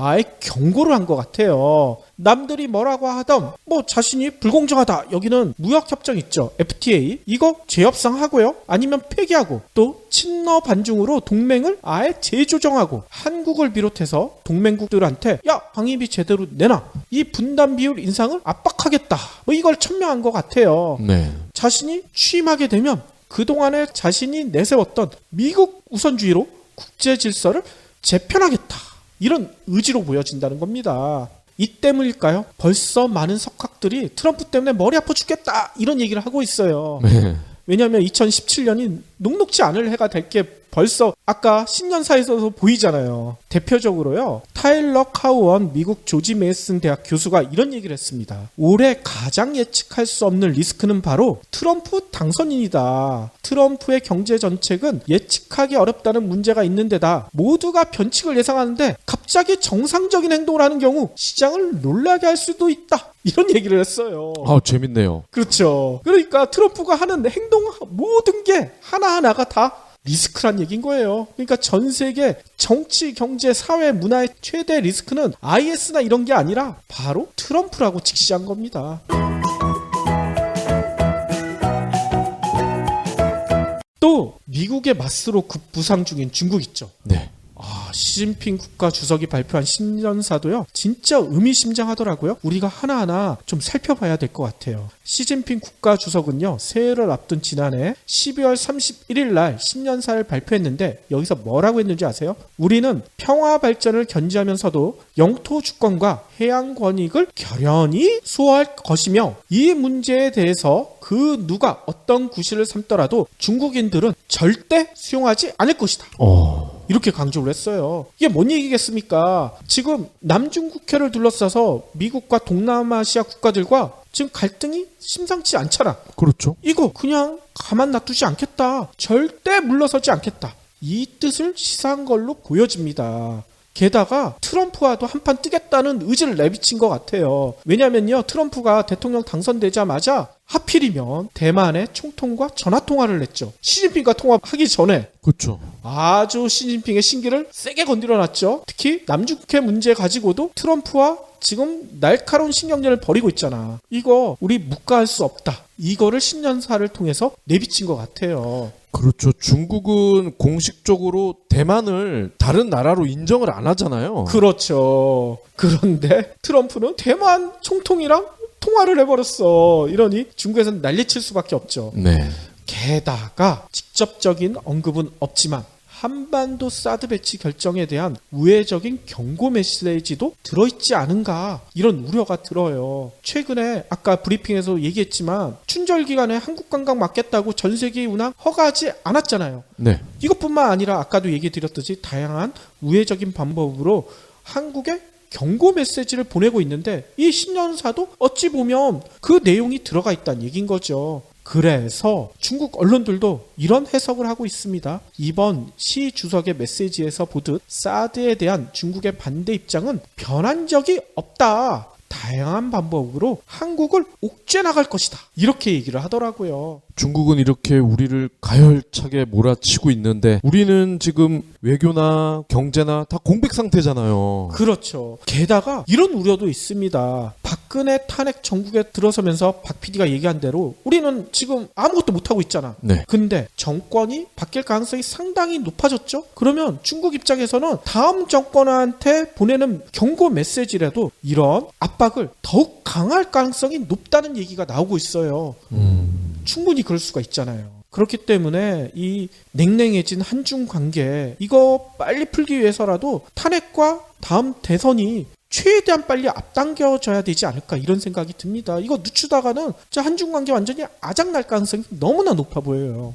경고를 한 것 같아요. 남들이 뭐라고 하던 자신이 불공정하다. 여기는 무역협정 있죠. FTA. 이거 재협상하고요. 아니면 폐기하고 또 친러 반중으로 동맹을 아예 재조정하고 한국을 비롯해서 동맹국들한테 방위비 제대로 내놔. 이 분담 비율 인상을 압박하겠다. 이걸 천명한 것 같아요. 네. 자신이 취임하게 되면 그동안에 자신이 내세웠던 미국 우선주의로 국제 질서를 재편하겠다. 이런 의지로 보여진다는 겁니다. 이 때문일까요? 벌써 많은 석학들이 트럼프 때문에 머리 아파 죽겠다 이런 얘기를 하고 있어요. 네. 왜냐하면 2017년이 녹록지 않을 해가 될 게 벌써 아까 신년사에서도 보이잖아요. 대표적으로요. 타일러 카우언 미국 조지 메이슨 대학 교수가 이런 얘기를 했습니다. 올해 가장 예측할 수 없는 리스크는 바로 트럼프 당선인이다. 트럼프의 경제 정책은 예측하기 어렵다는 문제가 있는 데다 모두가 변칙을 예상하는데 갑자기 정상적인 행동을 하는 경우 시장을 놀라게 할 수도 있다. 이런 얘기를 했어요. 재밌네요. 그렇죠. 그러니까 트럼프가 하는 행동 모든 게 하나하나가 다 리스크란 얘기인 거예요. 그러니까 전 세계 정치, 경제, 사회, 문화의 최대 리스크는 IS나 이런 게 아니라 바로 트럼프라고 직시한 겁니다. 또 미국의 맞서로 급부상 중인 중국 있죠. 네. 시진핑 국가 주석이 발표한 신년사도요. 진짜 의미심장하더라고요. 우리가 하나하나 좀 살펴봐야 될 것 같아요. 시진핑 국가 주석은요. 새해를 앞둔 지난해 12월 31일 날 신년사를 발표했는데 여기서 뭐라고 했는지 아세요? 우리는 평화 발전을 견지하면서도 영토 주권과 해양 권익을 결연히 수호할 것이며 이 문제에 대해서 그 누가 어떤 구실을 삼더라도 중국인들은 절대 수용하지 않을 것이다. 이렇게 강조를 했어요. 이게 뭔 얘기겠습니까? 지금 남중국해를 둘러싸서 미국과 동남아시아 국가들과 지금 갈등이 심상치 않잖아. 그렇죠. 이거 그냥 가만 놔두지 않겠다. 절대 물러서지 않겠다. 이 뜻을 시사한 걸로 보여집니다. 게다가 트럼프와도 한판 뜨겠다는 의지를 내비친 것 같아요. 왜냐면요. 트럼프가 대통령 당선되자마자 하필이면 대만의 총통과 전화통화를 했죠. 시진핑과 통화하기 전에. 그렇죠. 아주 시진핑의 신기를 세게 건드려놨죠. 특히 남중국해 문제 가지고도 트럼프와 지금 날카로운 신경전을 벌이고 있잖아. 이거 우리 묵과할 수 없다. 이거를 신년사를 통해서 내비친 것 같아요. 그렇죠. 중국은 공식적으로 대만을 다른 나라로 인정을 안 하잖아요. 그렇죠. 그런데 트럼프는 대만 총통이랑 통화를 해버렸어. 이러니 중국에서는 난리칠 수밖에 없죠. 네. 게다가 직접적인 언급은 없지만 한반도 사드 배치 결정에 대한 우회적인 경고 메시지도 들어있지 않은가 이런 우려가 들어요. 최근에 아까 브리핑에서 얘기했지만 춘절 기간에 한국 관광 막겠다고 전 세계 운항 허가하지 않았잖아요. 네. 이것뿐만 아니라 아까도 얘기 드렸듯이 다양한 우회적인 방법으로 한국에 경고 메시지를 보내고 있는데 이 신년사도 어찌 보면 그 내용이 들어가 있다는 얘기인 거죠. 그래서 중국 언론들도 이런 해석을 하고 있습니다. 이번 시 주석의 메시지에서 보듯 사드에 대한 중국의 반대 입장은 변한 적이 없다. 다양한 방법으로 한국을 옥죄 나갈 것이다. 이렇게 얘기를 하더라고요. 중국은 이렇게 우리를 가열차게 몰아치고 있는데 우리는 지금 외교나 경제나 다 공백 상태잖아요. 그렇죠. 게다가 이런 우려도 있습니다. 박근혜 탄핵 정국에 들어서면서 박 PD가 얘기한 대로 우리는 지금 아무것도 못하고 있잖아. 네. 근데 정권이 바뀔 가능성이 상당히 높아졌죠. 그러면 중국 입장에서는 다음 정권한테 보내는 경고 메시지라도 이런 압박을 더욱 강할 가능성이 높다는 얘기가 나오고 있어요. 충분히 그럴 수가 있잖아요. 그렇기 때문에 이 냉랭해진 한중 관계 이거 빨리 풀기 위해서라도 탄핵과 다음 대선이 최대한 빨리 앞당겨져야 되지 않을까 이런 생각이 듭니다. 이거 늦추다가는 한중 관계 완전히 아작날 가능성이 너무나 높아 보여요.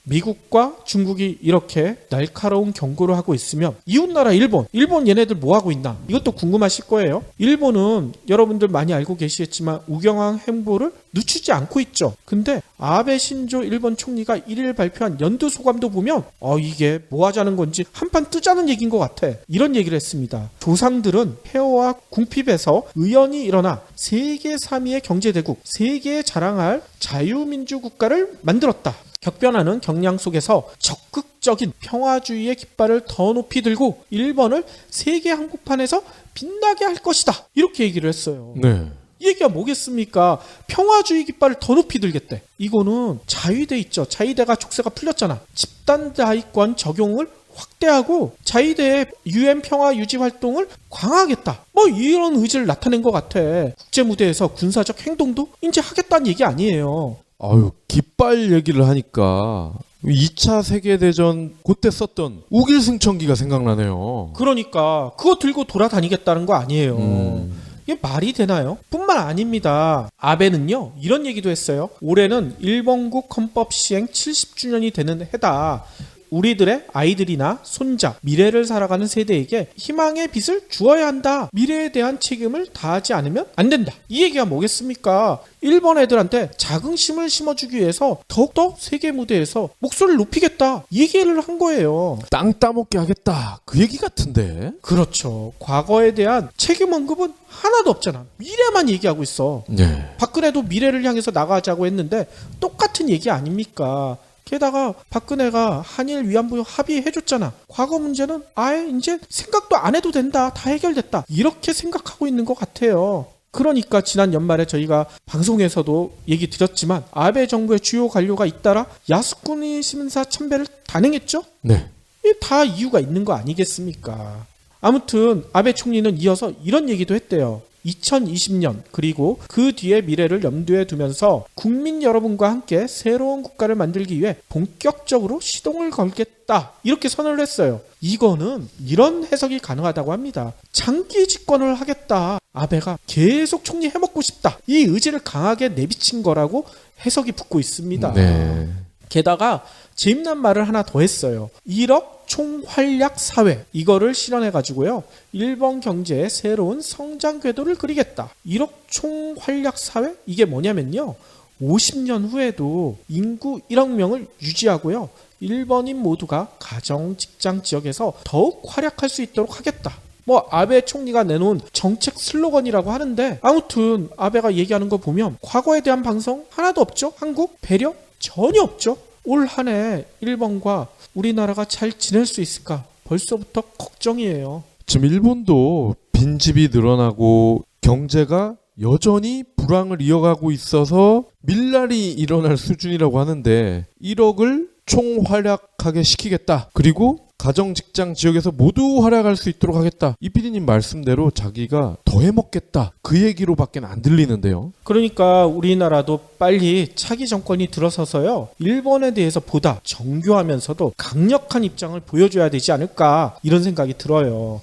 미국과 중국이 이렇게 날카로운 경고를 하고 있으면 이웃나라 일본 얘네들 뭐 하고 있나 이것도 궁금하실 거예요. 일본은 여러분들 많이 알고 계시겠지만 우경항 행보를 늦추지 않고 있죠. 근데 아베 신조 일본 총리가 1일 발표한 연두 소감도 보면 이게 뭐 하자는 건지 한판 뜨자는 얘기인 것 같아. 이런 얘기를 했습니다. 조상들은 폐허와 궁핍에서 의연히 일어나 세계 3위의 경제대국, 세계에 자랑할 자유민주 국가를 만들었다. 격변하는 경향 속에서 적극적인 평화주의의 깃발을 더 높이 들고 일본을 세계 한복판에서 빛나게 할 것이다. 이렇게 얘기를 했어요. 네. 이 얘기가 뭐겠습니까? 평화주의 깃발을 더 높이 들겠대. 이거는 자위대 있죠. 자위대가 족쇄가 풀렸잖아. 집단 자위권 적용을 확대하고 자위대의 UN 평화 유지 활동을 강화하겠다. 뭐 이런 의지를 나타낸 것 같아. 국제 무대에서 군사적 행동도 이제 하겠다는 얘기 아니에요. 아유, 깃발 얘기를 하니까 2차 세계대전 그때 썼던 우길승천기가 생각나네요. 그러니까 그거 들고 돌아다니겠다는 거 아니에요. 이게 말이 되나요? 뿐만 아닙니다. 아베는요 이런 얘기도 했어요. 올해는 일본국 헌법 시행 70주년이 되는 해다. 우리들의 아이들이나 손자, 미래를 살아가는 세대에게 희망의 빛을 주어야 한다. 미래에 대한 책임을 다하지 않으면 안 된다. 이 얘기가 뭐겠습니까? 일본 애들한테 자긍심을 심어주기 위해서 더욱더 세계 무대에서 목소리를 높이겠다. 이 얘기를 한 거예요. 땅 따먹게 하겠다. 그 얘기 같은데. 그렇죠. 과거에 대한 책임 언급은 하나도 없잖아. 미래만 얘기하고 있어. 네. 박근혜도 미래를 향해서 나가자고 했는데 똑같은 얘기 아닙니까? 게다가 박근혜가 한일 위안부 합의해줬잖아. 과거 문제는 아예 이제 생각도 안 해도 된다. 다 해결됐다. 이렇게 생각하고 있는 것 같아요. 그러니까 지난 연말에 저희가 방송에서도 얘기 드렸지만 아베 정부의 주요 관료가 잇따라 야스쿠니 심사 참배를 단행했죠? 네. 이 다 이유가 있는 거 아니겠습니까? 아무튼 아베 총리는 이어서 이런 얘기도 했대요. 2020년 그리고 그 뒤의 미래를 염두에 두면서 국민 여러분과 함께 새로운 국가를 만들기 위해 본격적으로 시동을 걸겠다. 이렇게 선언을 했어요. 이거는 이런 해석이 가능하다고 합니다. 장기 집권을 하겠다. 아베가 계속 총리 해먹고 싶다. 이 의지를 강하게 내비친 거라고 해석이 붙고 있습니다. 네. 게다가 재미난 말을 하나 더 했어요. 1억 총활약 사회 이거를 실현해가지고요. 일본 경제의 새로운 성장 궤도를 그리겠다. 1억 총활약 사회? 이게 뭐냐면요. 50년 후에도 인구 1억 명을 유지하고요. 일본인 모두가 가정, 직장 지역에서 더욱 활약할 수 있도록 하겠다. 뭐 아베 총리가 내놓은 정책 슬로건이라고 하는데 아무튼 아베가 얘기하는 거 보면 과거에 대한 반성 하나도 없죠. 한국 배려 전혀 없죠. 올 한 해 일본과 우리나라가 잘 지낼 수 있을까 벌써부터 걱정이에요. 지금 일본도 빈집이 늘어나고 경제가 여전히 불황을 이어가고 있어서 밀날이 일어날 수준이라고 하는데 1억을 총활약하게 시키겠다. 그리고 가정, 직장, 지역에서 모두 활약할 수 있도록 하겠다. 이 PD님 말씀대로 자기가 더 해먹겠다. 그 얘기로밖에 안 들리는데요. 그러니까 우리나라도 빨리 차기 정권이 들어서서요, 일본에 대해서 보다 정교하면서도 강력한 입장을 보여줘야 되지 않을까, 이런 생각이 들어요.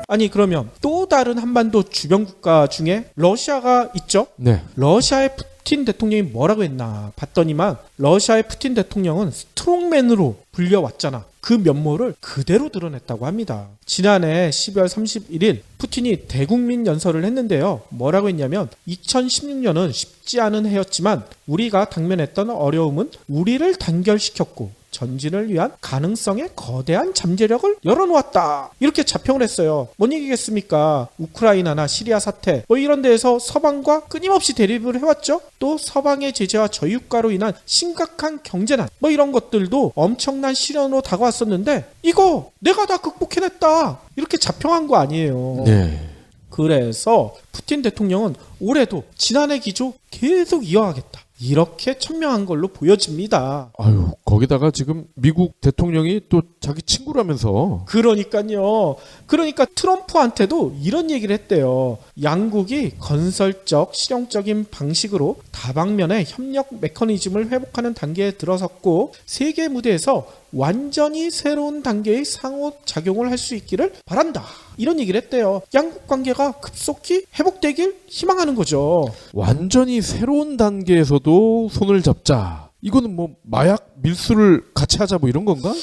아니, 그러면 또 다른 한반도 주변 국가 중에 러시아가 있죠? 네. 러시아의 푸틴 대통령이 뭐라고 했나 봤더니만, 러시아의 푸틴 대통령은 스트롱맨으로 불려왔잖아. 그 면모를 그대로 드러냈다고 합니다. 지난해 12월 31일 푸틴이 대국민 연설을 했는데요. 뭐라고 했냐면, 2016년은 쉽지 않은 해였지만 우리가 당면했던 어려움은 우리를 단결시켰고 전진을 위한 가능성의 거대한 잠재력을 열어놓았다. 이렇게 자평을 했어요. 뭔 얘기겠습니까? 우크라이나나 시리아 사태 이런 데에서 서방과 끊임없이 대립을 해왔죠. 또 서방의 제재와 저유가로 인한 심각한 경제난 이런 것들도 엄청난 시련으로 다가왔었는데, 이거 내가 다 극복해냈다. 이렇게 자평한 거 아니에요. 네. 그래서 푸틴 대통령은 올해도 지난해 기조 계속 이어가겠다. 이렇게 천명한 걸로 보여집니다. 아유, 거기다가 지금 미국 대통령이 또 자기 친구라면서. 그러니까요. 그러니까 트럼프한테도 이런 얘기를 했대요. 양국이 건설적, 실용적인 방식으로 다방면의 협력 메커니즘을 회복하는 단계에 들어섰고, 세계 무대에서 완전히 새로운 단계의 상호작용을 할 수 있기를 바란다. 이런 얘기를 했대요. 양국 관계가 급속히 회복되길 희망하는 거죠. 완전히 새로운 단계에서도 손을 잡자. 이거는 뭐 마약 밀수를 같이 하자 뭐 이런 건가?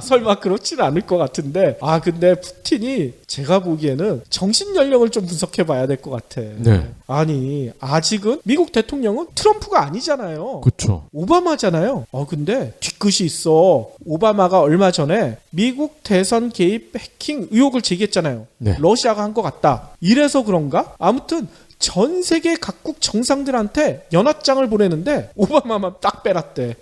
설마 그렇지는 않을 것 같은데, 근데 푸틴이 제가 보기에는 정신 연령을 좀 분석해 봐야 될 것 같아. 네. 아니, 아직은 미국 대통령은 트럼프가 아니잖아요. 그렇죠. 오바마잖아요. 근데 뒤끝이 있어. 오바마가 얼마 전에 미국 대선 개입 해킹 의혹을 제기했잖아요. 네. 러시아가 한 것 같다. 이래서 그런가? 아무튼 전 세계 각국 정상들한테 연합장을 보내는데 오바마만 딱 빼놨대.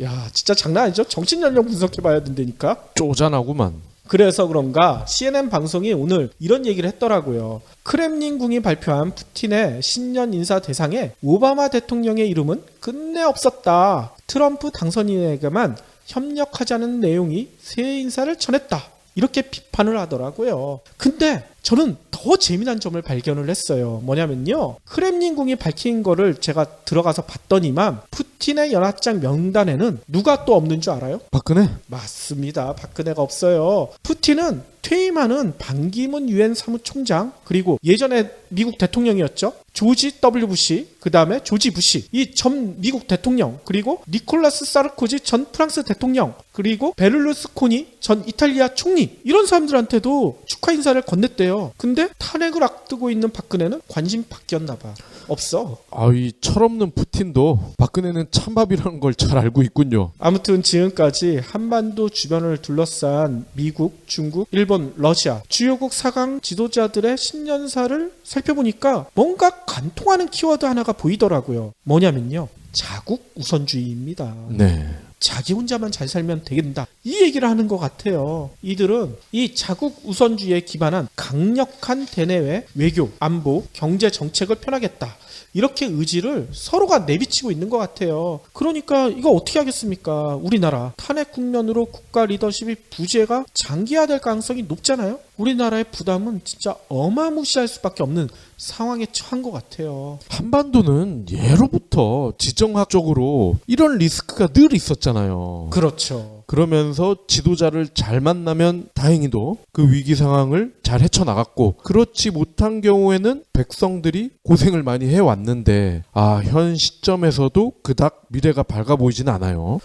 야, 진짜 장난 아니죠? 정신연령 분석해봐야 된다니까. 쪼잔하구만. 그래서 그런가 CNN 방송이 오늘 이런 얘기를 했더라고요. 크렘린궁이 발표한 푸틴의 신년 인사 대상에 오바마 대통령의 이름은 끝내 없었다. 트럼프 당선인에게만 협력하자는 내용이 새 인사를 전했다. 이렇게 비판을 하더라고요. 근데 저는 더 재미난 점을 발견을 했어요. 뭐냐면요, 크렘린궁이 밝힌 거를 제가 들어가서 봤더니만 푸틴의 연합장 명단에는 누가 또 없는 줄 알아요? 박근혜? 맞습니다. 박근혜가 없어요. 푸틴은 퇴임하는 반기문 유엔 사무총장, 그리고 예전에 미국 대통령이었죠. 조지 W 부시, 그 다음에 조지 부시, 이 전 미국 대통령, 그리고 니콜라스 사르코지 전 프랑스 대통령, 그리고 베를루스코니 전 이탈리아 총리, 이런 사람들한테도 축하 인사를 건넸대요. 근데 탄핵을 앞두고 있는 박근혜는 관심 바뀌었나 봐. 없어. 이 철없는 푸틴도 박근혜는 찬밥이라는 걸 잘 알고 있군요. 아무튼 지금까지 한반도 주변을 둘러싼 미국, 중국, 일본, 러시아 주요국 4강 지도자들의 신년사를 살펴보니까 뭔가 관통하는 키워드 하나가 보이더라고요. 뭐냐면요, 자국 우선주의입니다. 네. 자기 혼자만 잘 살면 되겠다, 이 얘기를 하는 것 같아요. 이들은 이 자국 우선주의에 기반한 강력한 대내외 외교, 안보, 경제 정책을 펴나겠다, 이렇게 의지를 서로가 내비치고 있는 것 같아요. 그러니까 이거 어떻게 하겠습니까? 우리나라 탄핵 국면으로 국가 리더십이 부재가 장기화될 가능성이 높잖아요. 우리나라의 부담은 진짜 어마무시할 수밖에 없는 상황에 처한 것 같아요. 한반도는 예로부터 지정학적으로 이런 리스크가 늘 있었잖아요. 그렇죠. 그러면서 지도자를 잘 만나면 다행히도 그 위기 상황을 잘 헤쳐나갔고, 그렇지 못한 경우에는 백성들이 고생을 많이 해왔는데, 현 시점에서도 그닥 미래가 밝아 보이진 않아요.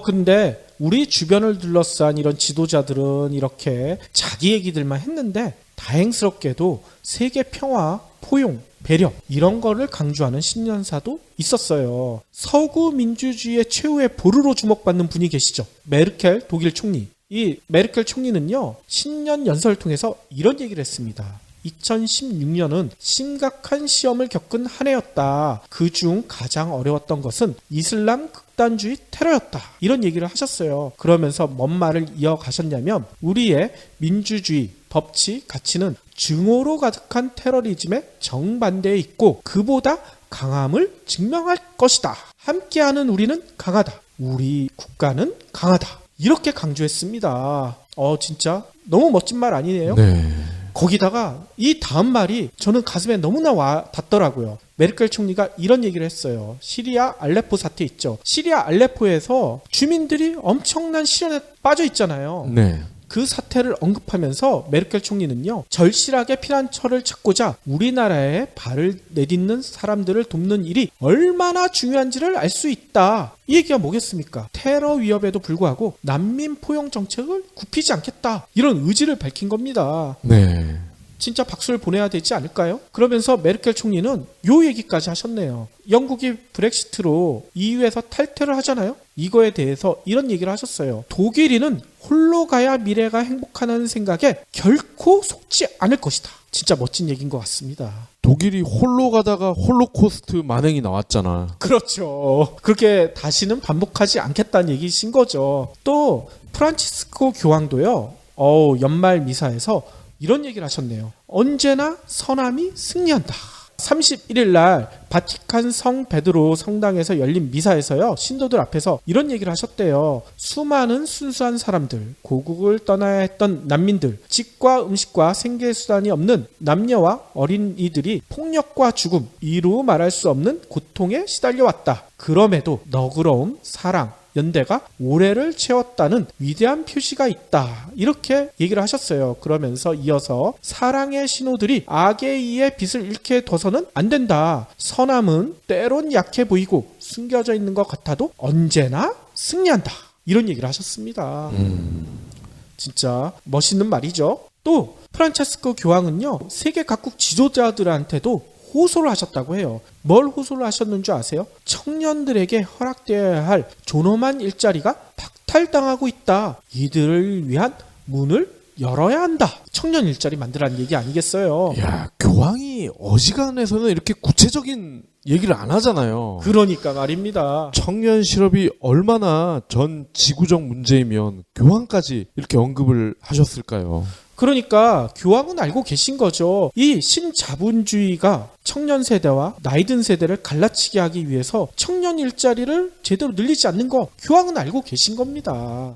근데 우리 주변을 둘러싼 이런 지도자들은 이렇게 자기 얘기들만 했는데, 다행스럽게도 세계 평화, 포용, 배려, 이런 거를 강조하는 신년사도 있었어요. 서구 민주주의의 최후의 보루로 주목받는 분이 계시죠. 메르켈 독일 총리. 이 메르켈 총리는요, 신년 연설을 통해서 이런 얘기를 했습니다. 2016년은 심각한 시험을 겪은 한 해였다. 그중 가장 어려웠던 것은 이슬람 극단주의 테러였다. 이런 얘기를 하셨어요. 그러면서 뭔 말을 이어가셨냐면 우리의 민주주의, 법치, 가치는 증오로 가득한 테러리즘의 정반대에 있고 그보다 강함을 증명할 것이다. 함께하는 우리는 강하다. 우리 국가는 강하다. 이렇게 강조했습니다. 진짜 너무 멋진 말 아니에요? 네. 거기다가 이 다음 말이 저는 가슴에 너무나 와 닿더라고요. 메르켈 총리가 이런 얘기를 했어요. 시리아 알레포 사태 있죠. 시리아 알레포에서 주민들이 엄청난 시련에 빠져 있잖아요. 네. 그 사태를 언급하면서 메르켈 총리는요, 절실하게 피난처를 찾고자 우리나라에 발을 내딛는 사람들을 돕는 일이 얼마나 중요한지를 알 수 있다. 이 얘기가 뭐겠습니까? 테러 위협에도 불구하고 난민 포용 정책을 굽히지 않겠다. 이런 의지를 밝힌 겁니다. 네. 진짜 박수를 보내야 되지 않을까요? 그러면서 메르켈 총리는 요 얘기까지 하셨네요. 영국이 브렉시트로 EU에서 탈퇴를 하잖아요. 이거에 대해서 이런 얘기를 하셨어요. 독일인은 홀로 가야 미래가 행복하다는 생각에 결코 속지 않을 것이다. 진짜 멋진 얘기인 것 같습니다. 독일이 홀로 가다가 홀로코스트 만행이 나왔잖아. 그렇죠. 그렇게 다시는 반복하지 않겠다는 얘기신 거죠. 또 프란치스코 교황도요. 연말 미사에서 이런 얘기를 하셨네요. 언제나 선함이 승리한다. 31일 날 바티칸 성 베드로 성당에서 열린 미사에서요. 신도들 앞에서 이런 얘기를 하셨대요. 수많은 순수한 사람들, 고국을 떠나야 했던 난민들, 집과 음식과 생계 수단이 없는 남녀와 어린이들이 폭력과 죽음, 이루 말할 수 없는 고통에 시달려왔다. 그럼에도 너그러움, 사랑, 연대가 올해를 채웠다는 위대한 표시가 있다. 이렇게 얘기를 하셨어요. 그러면서 이어서 사랑의 신호들이 악에 의해 빛을 잃게 둬서는 안 된다. 선함은 때론 약해 보이고 숨겨져 있는 것 같아도 언제나 승리한다. 이런 얘기를 하셨습니다. 진짜 멋있는 말이죠. 또 프란체스코 교황은요. 세계 각국 지도자들한테도 호소를 하셨다고 해요. 뭘 호소를 하셨는 줄 아세요? 청년들에게 허락되어야 할 존엄한 일자리가 박탈당하고 있다. 이들을 위한 문을 열어야 한다. 청년 일자리 만들라는 얘기 아니겠어요? 야, 교황이 어지간해서는 이렇게 구체적인 얘기를 안 하잖아요. 그러니까 말입니다. 청년 실업이 얼마나 전 지구적 문제이면 교황까지 이렇게 언급을 하셨을까요? 그러니까 교황은 알고 계신 거죠. 이 신자본주의가 청년 세대와 나이 든 세대를 갈라치게 하기 위해서 청년 일자리를 제대로 늘리지 않는 거 교황은 알고 계신 겁니다.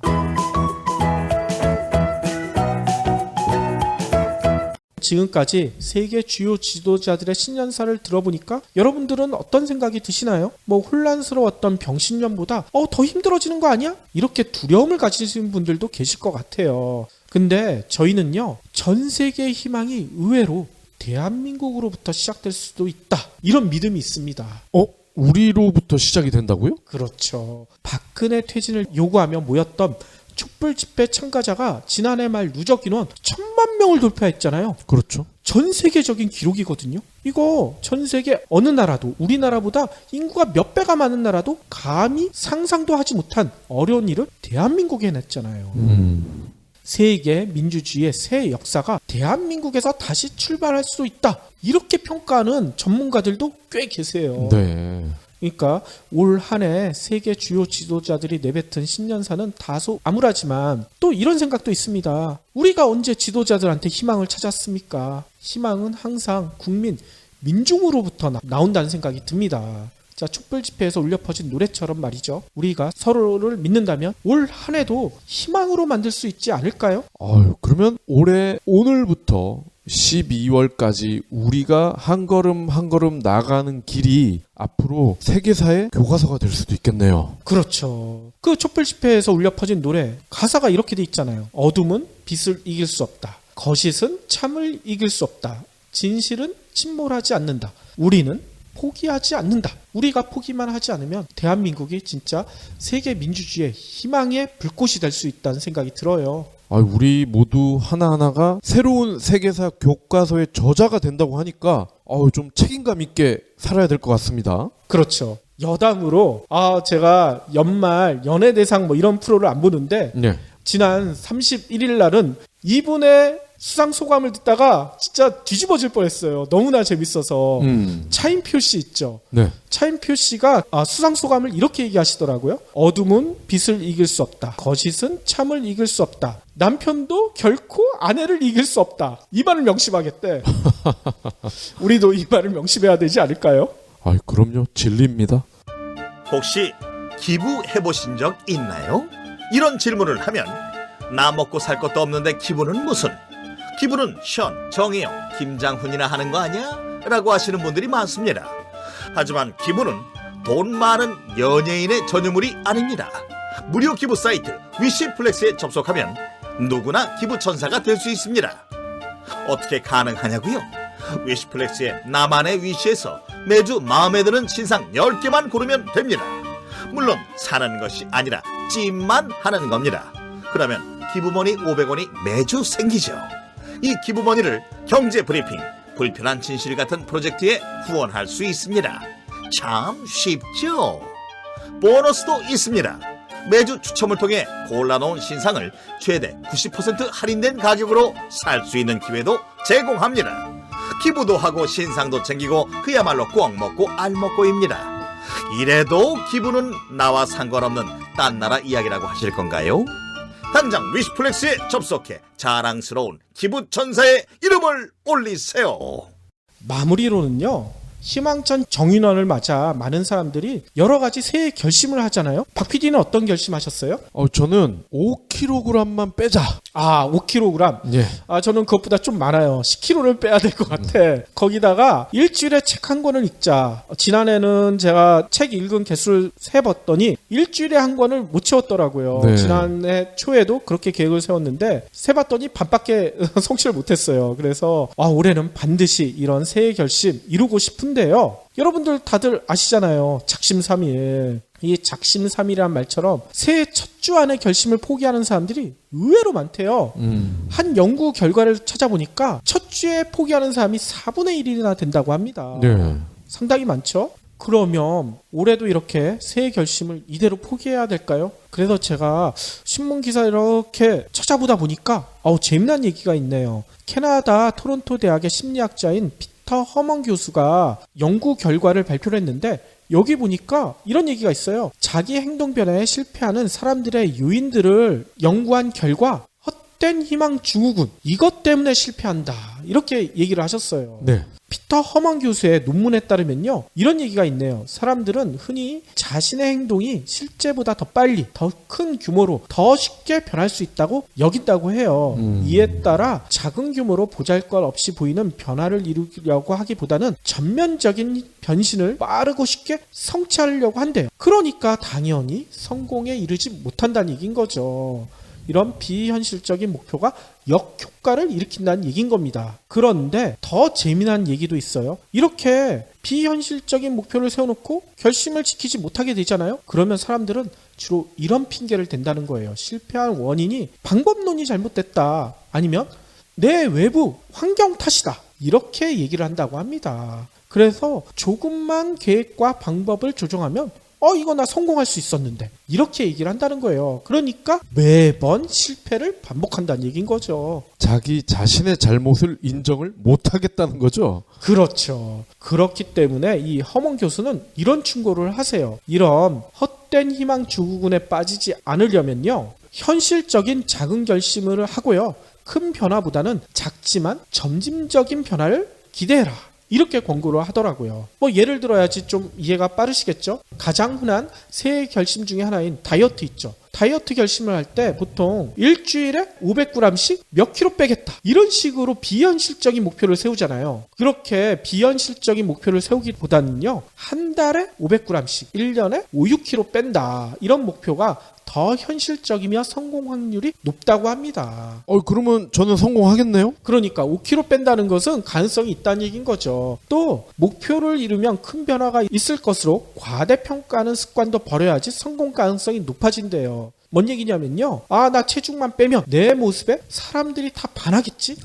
지금까지 세계 주요 지도자들의 신년사를 들어보니까 여러분들은 어떤 생각이 드시나요? 혼란스러웠던 병신년보다 더 힘들어지는 거 아니야? 이렇게 두려움을 가지신 분들도 계실 것 같아요. 근데 저희는요, 전 세계의 희망이 의외로 대한민국으로부터 시작될 수도 있다. 이런 믿음이 있습니다. 우리로부터 시작이 된다고요? 그렇죠. 박근혜 퇴진을 요구하며 모였던 촛불 집회 참가자가 지난해 말 누적 인원 1,000만 명을 돌파했잖아요. 그렇죠. 전 세계적인 기록이거든요. 이거 전 세계 어느 나라도 우리나라보다 인구가 몇 배가 많은 나라도 감히 상상도 하지 못한 어려운 일을 대한민국에 해냈잖아요. 세계 민주주의의 새 역사가 대한민국에서 다시 출발할 수도 있다. 이렇게 평가하는 전문가들도 꽤 계세요. 네. 그러니까 올 한 해 세계 주요 지도자들이 내뱉은 신년사는 다소 암울하지만 또 이런 생각도 있습니다. 우리가 언제 지도자들한테 희망을 찾았습니까? 희망은 항상 국민, 민중으로부터 나온다는 생각이 듭니다. 자, 촛불 집회에서 울려 퍼진 노래처럼 말이죠. 우리가 서로를 믿는다면 올 한 해도 희망으로 만들 수 있지 않을까요? 그러면 올해 오늘부터 12월까지 우리가 한 걸음 한 걸음 나가는 길이 앞으로 세계사의 교과서가 될 수도 있겠네요. 그렇죠. 그 촛불 집회에서 울려 퍼진 노래 가사가 이렇게 돼 있잖아요. 어둠은 빛을 이길 수 없다. 거짓은 참을 이길 수 없다. 진실은 침몰하지 않는다. 우리는 포기하지 않는다. 우리가 포기만 하지 않으면 대한민국이 진짜 세계 민주주의의 희망의 불꽃이 될 수 있다는 생각이 들어요. 우리 모두 하나하나가 새로운 세계사 교과서의 저자가 된다고 하니까 좀 책임감 있게 살아야 될 것 같습니다. 그렇죠. 여담으로 제가 연말 연예대상 이런 프로를 안 보는데 네. 지난 31일 날은 이분의 수상 소감을 듣다가 진짜 뒤집어질 뻔했어요. 너무나 재밌어서. 차인표 씨 있죠. 네. 차인표 씨가 수상 소감을 이렇게 얘기하시더라고요. 어둠은 빛을 이길 수 없다. 거짓은 참을 이길 수 없다. 남편도 결코 아내를 이길 수 없다. 이 말을 명심하겠대. 우리도 이 말을 명심해야 되지 않을까요? 아이, 그럼요. 진리입니다. 혹시 기부해보신 적 있나요? 이런 질문을 하면 나 먹고 살 것도 없는데 기부는 무슨? 기부는 션, 정혜영, 김장훈이나 하는 거 아니야? 라고 하시는 분들이 많습니다. 하지만 기부는 돈 많은 연예인의 전유물이 아닙니다. 무료 기부 사이트 위시플렉스에 접속하면 누구나 기부천사가 될 수 있습니다. 어떻게 가능하냐고요? 위시플렉스의 나만의 위시에서 매주 마음에 드는 신상 10개만 고르면 됩니다. 물론 사는 것이 아니라 찜만 하는 겁니다. 그러면 기부머니 500원이 매주 생기죠. 이 기부머니를 경제브리핑, 불편한 진실 같은 프로젝트에 후원할 수 있습니다. 참 쉽죠? 보너스도 있습니다. 매주 추첨을 통해 골라놓은 신상을 최대 90% 할인된 가격으로 살 수 있는 기회도 제공합니다. 기부도 하고 신상도 챙기고 그야말로 꽉 먹고 알 먹고입니다. 이래도 기부는 나와 상관없는 딴 나라 이야기라고 하실 건가요? 당장 위시플렉스에 접속해 자랑스러운 기부천사의 이름을 올리세요. 마무리로는요. 희망찬 정인원을 맞아 많은 사람들이 여러 가지 새해 결심을 하잖아요. 박 PD는 어떤 결심하셨어요? 저는 5kg만 빼자. 5kg. 예. 저는 그것보다 좀 많아요. 10kg를 빼야 될 것 같아. 거기다가 일주일에 책 한 권을 읽자. 지난해는 제가 책 읽은 개수를 세봤더니 일주일에 한 권을 못 채웠더라고요. 네. 지난해 초에도 그렇게 계획을 세웠는데 세봤더니 반밖에 성취를 못했어요. 그래서 올해는 반드시 이런 새해 결심 이루고 싶은데요. 여러분들 다들 아시잖아요. 작심삼일. 이 작심삼일이란 말처럼 새해 첫 주 안에 결심을 포기하는 사람들이 의외로 많대요. 한 연구 결과를 찾아보니까 첫 주에 포기하는 사람이 4분의 1이나 된다고 합니다. 네. 상당히 많죠? 그러면 올해도 이렇게 새해 결심을 이대로 포기해야 될까요? 그래서 제가 신문 기사 이렇게 찾아보다 보니까 재미난 얘기가 있네요. 캐나다 토론토 대학의 심리학자인 피터 허먼 교수가 연구 결과를 발표를 했는데 여기 보니까 이런 얘기가 있어요. 자기 행동 변화에 실패하는 사람들의 요인들을 연구한 결과 헛된 희망 증후군, 이것 때문에 실패한다. 이렇게 얘기를 하셨어요. 네. 피터 허먼 교수의 논문에 따르면요. 이런 얘기가 있네요. 사람들은 흔히 자신의 행동이 실제보다 더 빨리, 더 큰 규모로, 더 쉽게 변할 수 있다고 여긴다고 해요. 이에 따라 작은 규모로 보잘것없이 보이는 변화를 이루려고 하기보다는 전면적인 변신을 빠르고 쉽게 성취하려고 한대요. 그러니까 당연히 성공에 이르지 못한다는 얘기인 거죠. 이런 비현실적인 목표가 역효과를 일으킨다는 얘기인 겁니다. 그런데 더 재미난 얘기도 있어요. 이렇게 비현실적인 목표를 세워놓고 결심을 지키지 못하게 되잖아요. 그러면 사람들은 주로 이런 핑계를 댄다는 거예요. 실패한 원인이 방법론이 잘못됐다. 아니면 내 외부 환경 탓이다. 이렇게 얘기를 한다고 합니다. 그래서 조금만 계획과 방법을 조정하면 이거 나 성공할 수 있었는데 이렇게 얘기를 한다는 거예요. 그러니까 매번 실패를 반복한다는 얘기인 거죠. 자기 자신의 잘못을 인정을 못하겠다는 거죠. 그렇죠. 그렇기 때문에 이 허먼 교수는 이런 충고를 하세요. 이런 헛된 희망 증후군에 빠지지 않으려면요. 현실적인 작은 결심을 하고요. 큰 변화보다는 작지만 점진적인 변화를 기대해라. 이렇게 권고를 하더라고요. 예를 들어야지 좀 이해가 빠르시겠죠? 가장 흔한 새해 결심 중에 하나인 다이어트 있죠. 다이어트 결심을 할 때 보통 일주일에 500g씩 몇 킬로 빼겠다. 이런 식으로 비현실적인 목표를 세우잖아요. 그렇게 비현실적인 목표를 세우기보다는요. 한 달에 500g씩, 1년에 5, 6kg 뺀다. 이런 목표가 더 현실적이며 성공 확률이 높다고 합니다. 그러면 저는 성공하겠네요? 그러니까 5kg 뺀다는 것은 가능성이 있다는 얘기인 거죠. 또 목표를 이루면 큰 변화가 있을 것으로 과대평가하는 습관도 버려야지 성공 가능성이 높아진대요. 뭔 얘기냐면요. 나 체중만 빼면 내 모습에 사람들이 다 반하겠지?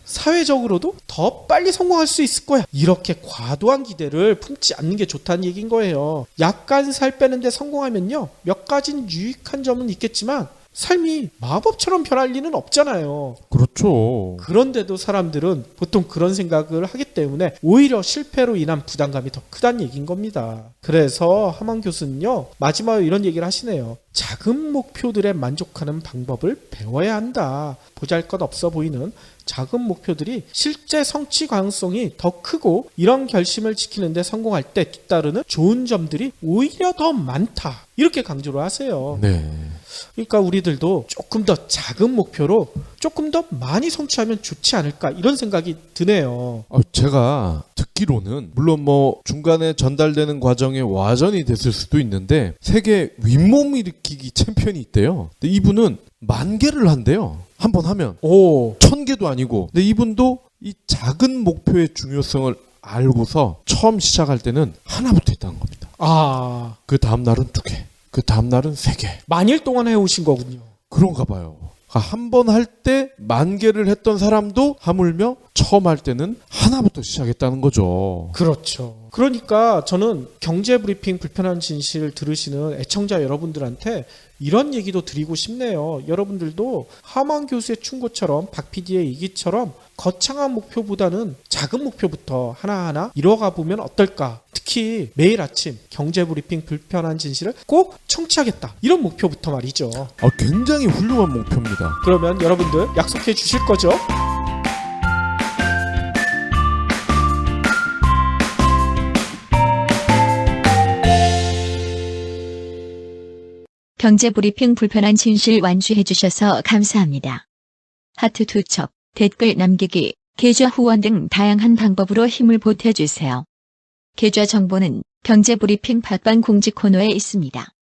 사회적으로도 더 빨리 성공할 수 있을 거야. 이렇게 과도한 기대를 품지 않는 게 좋다는 얘기인 거예요. 약간 살 빼는데 성공하면요. 몇 가지 유익한 점은 있겠지만 삶이 마법처럼 변할 리는 없잖아요. 그렇죠. 그런데도 사람들은 보통 그런 생각을 하기 때문에 오히려 실패로 인한 부담감이 더 크다는 얘기인 겁니다. 그래서 하만 교수는요, 마지막으로 이런 얘기를 하시네요. 작은 목표들에 만족하는 방법을 배워야 한다. 보잘것없어 보이는 작은 목표들이 실제 성취 가능성이 더 크고 이런 결심을 지키는 데 성공할 때 뒤따르는 좋은 점들이 오히려 더 많다. 이렇게 강조를 하세요. 네. 그러니까 우리들도 조금 더 작은 목표로 조금 더 많이 성취하면 좋지 않을까 이런 생각이 드네요. 제가 듣기로는 물론 뭐 중간에 전달되는 과정에 와전이 됐을 수도 있는데 세계 윗몸 일으키기 챔피언이 있대요. 근데 이분은 10,000개를 한대요. 한 번 하면. 오, 1,000개도 아니고. 근데 이분도 이 작은 목표의 중요성을 알고서 처음 시작할 때는 하나부터 했다는 겁니다. 아, 그 다음 날은 2개, 그 다음 날은 3개. 만일 동안 해오신 거군요. 그런가 봐요. 한 번 할 때 10,000개를 했던 사람도 하물며 처음 할 때는 하나부터 시작했다는 거죠. 그렇죠. 그러니까 저는 경제브리핑 불편한 진실 들으시는 애청자 여러분들한테 이런 얘기도 드리고 싶네요. 여러분들도 하만 교수의 충고처럼 박 PD의 얘기처럼 거창한 목표보다는 작은 목표부터 하나하나 이뤄가 보면 어떨까? 특히 매일 아침 경제브리핑 불편한 진실을 꼭 청취하겠다. 이런 목표부터 말이죠. 굉장히 훌륭한 목표입니다. 그러면 여러분들 약속해 주실 거죠? 경제브리핑 불편한 진실 완주해 주셔서 감사합니다. 하트 투척, 댓글 남기기, 계좌 후원 등 다양한 방법으로 힘을 보태주세요. 계좌 정보는 경제브리핑 팟빵 공지 코너에 있습니다.